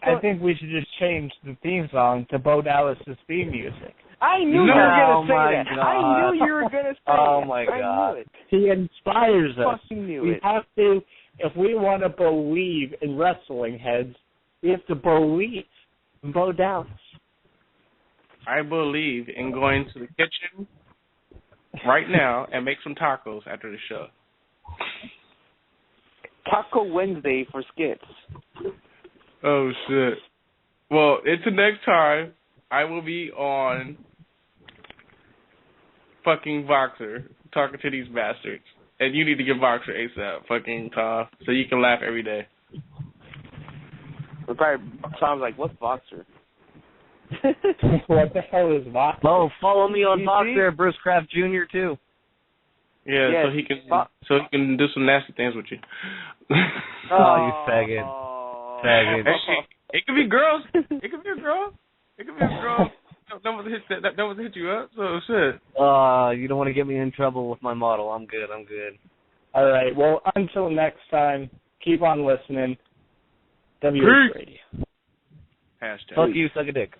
Speaker 5: I think we should just change the theme song to Bo Dallas's theme music.
Speaker 4: I knew you were gonna say that. I knew you were gonna say that.
Speaker 8: Oh my God!
Speaker 5: He inspires us.
Speaker 4: We
Speaker 5: have to, if we want to believe in wrestling heads, we have to believe in Bo Dallas.
Speaker 6: I believe in going to the kitchen right now and make some tacos after the show.
Speaker 4: Taco Wednesday for Skits.
Speaker 6: Oh, shit. Well, until next time, I will be on fucking Voxer talking to these bastards. And you need to get Voxer ASAP, fucking Tom, so you can laugh every day.
Speaker 4: It probably sounds like, what's Voxer?
Speaker 5: What the hell is Voxer?
Speaker 8: Oh, follow me on Voxer, Bruce Kraft Jr. too.
Speaker 6: Yeah, yes. so he can do some nasty things with you.
Speaker 8: Oh, you faggot. Faggot.
Speaker 6: It could be girls. It could be a girl. It could be a girl. That was hit you up. So shit.
Speaker 8: You don't want to get me in trouble with my model. I'm good.
Speaker 5: All right. Well, until next time, keep on listening. WH Radio.
Speaker 6: Hashtag.
Speaker 8: Fuck you, suck a dick.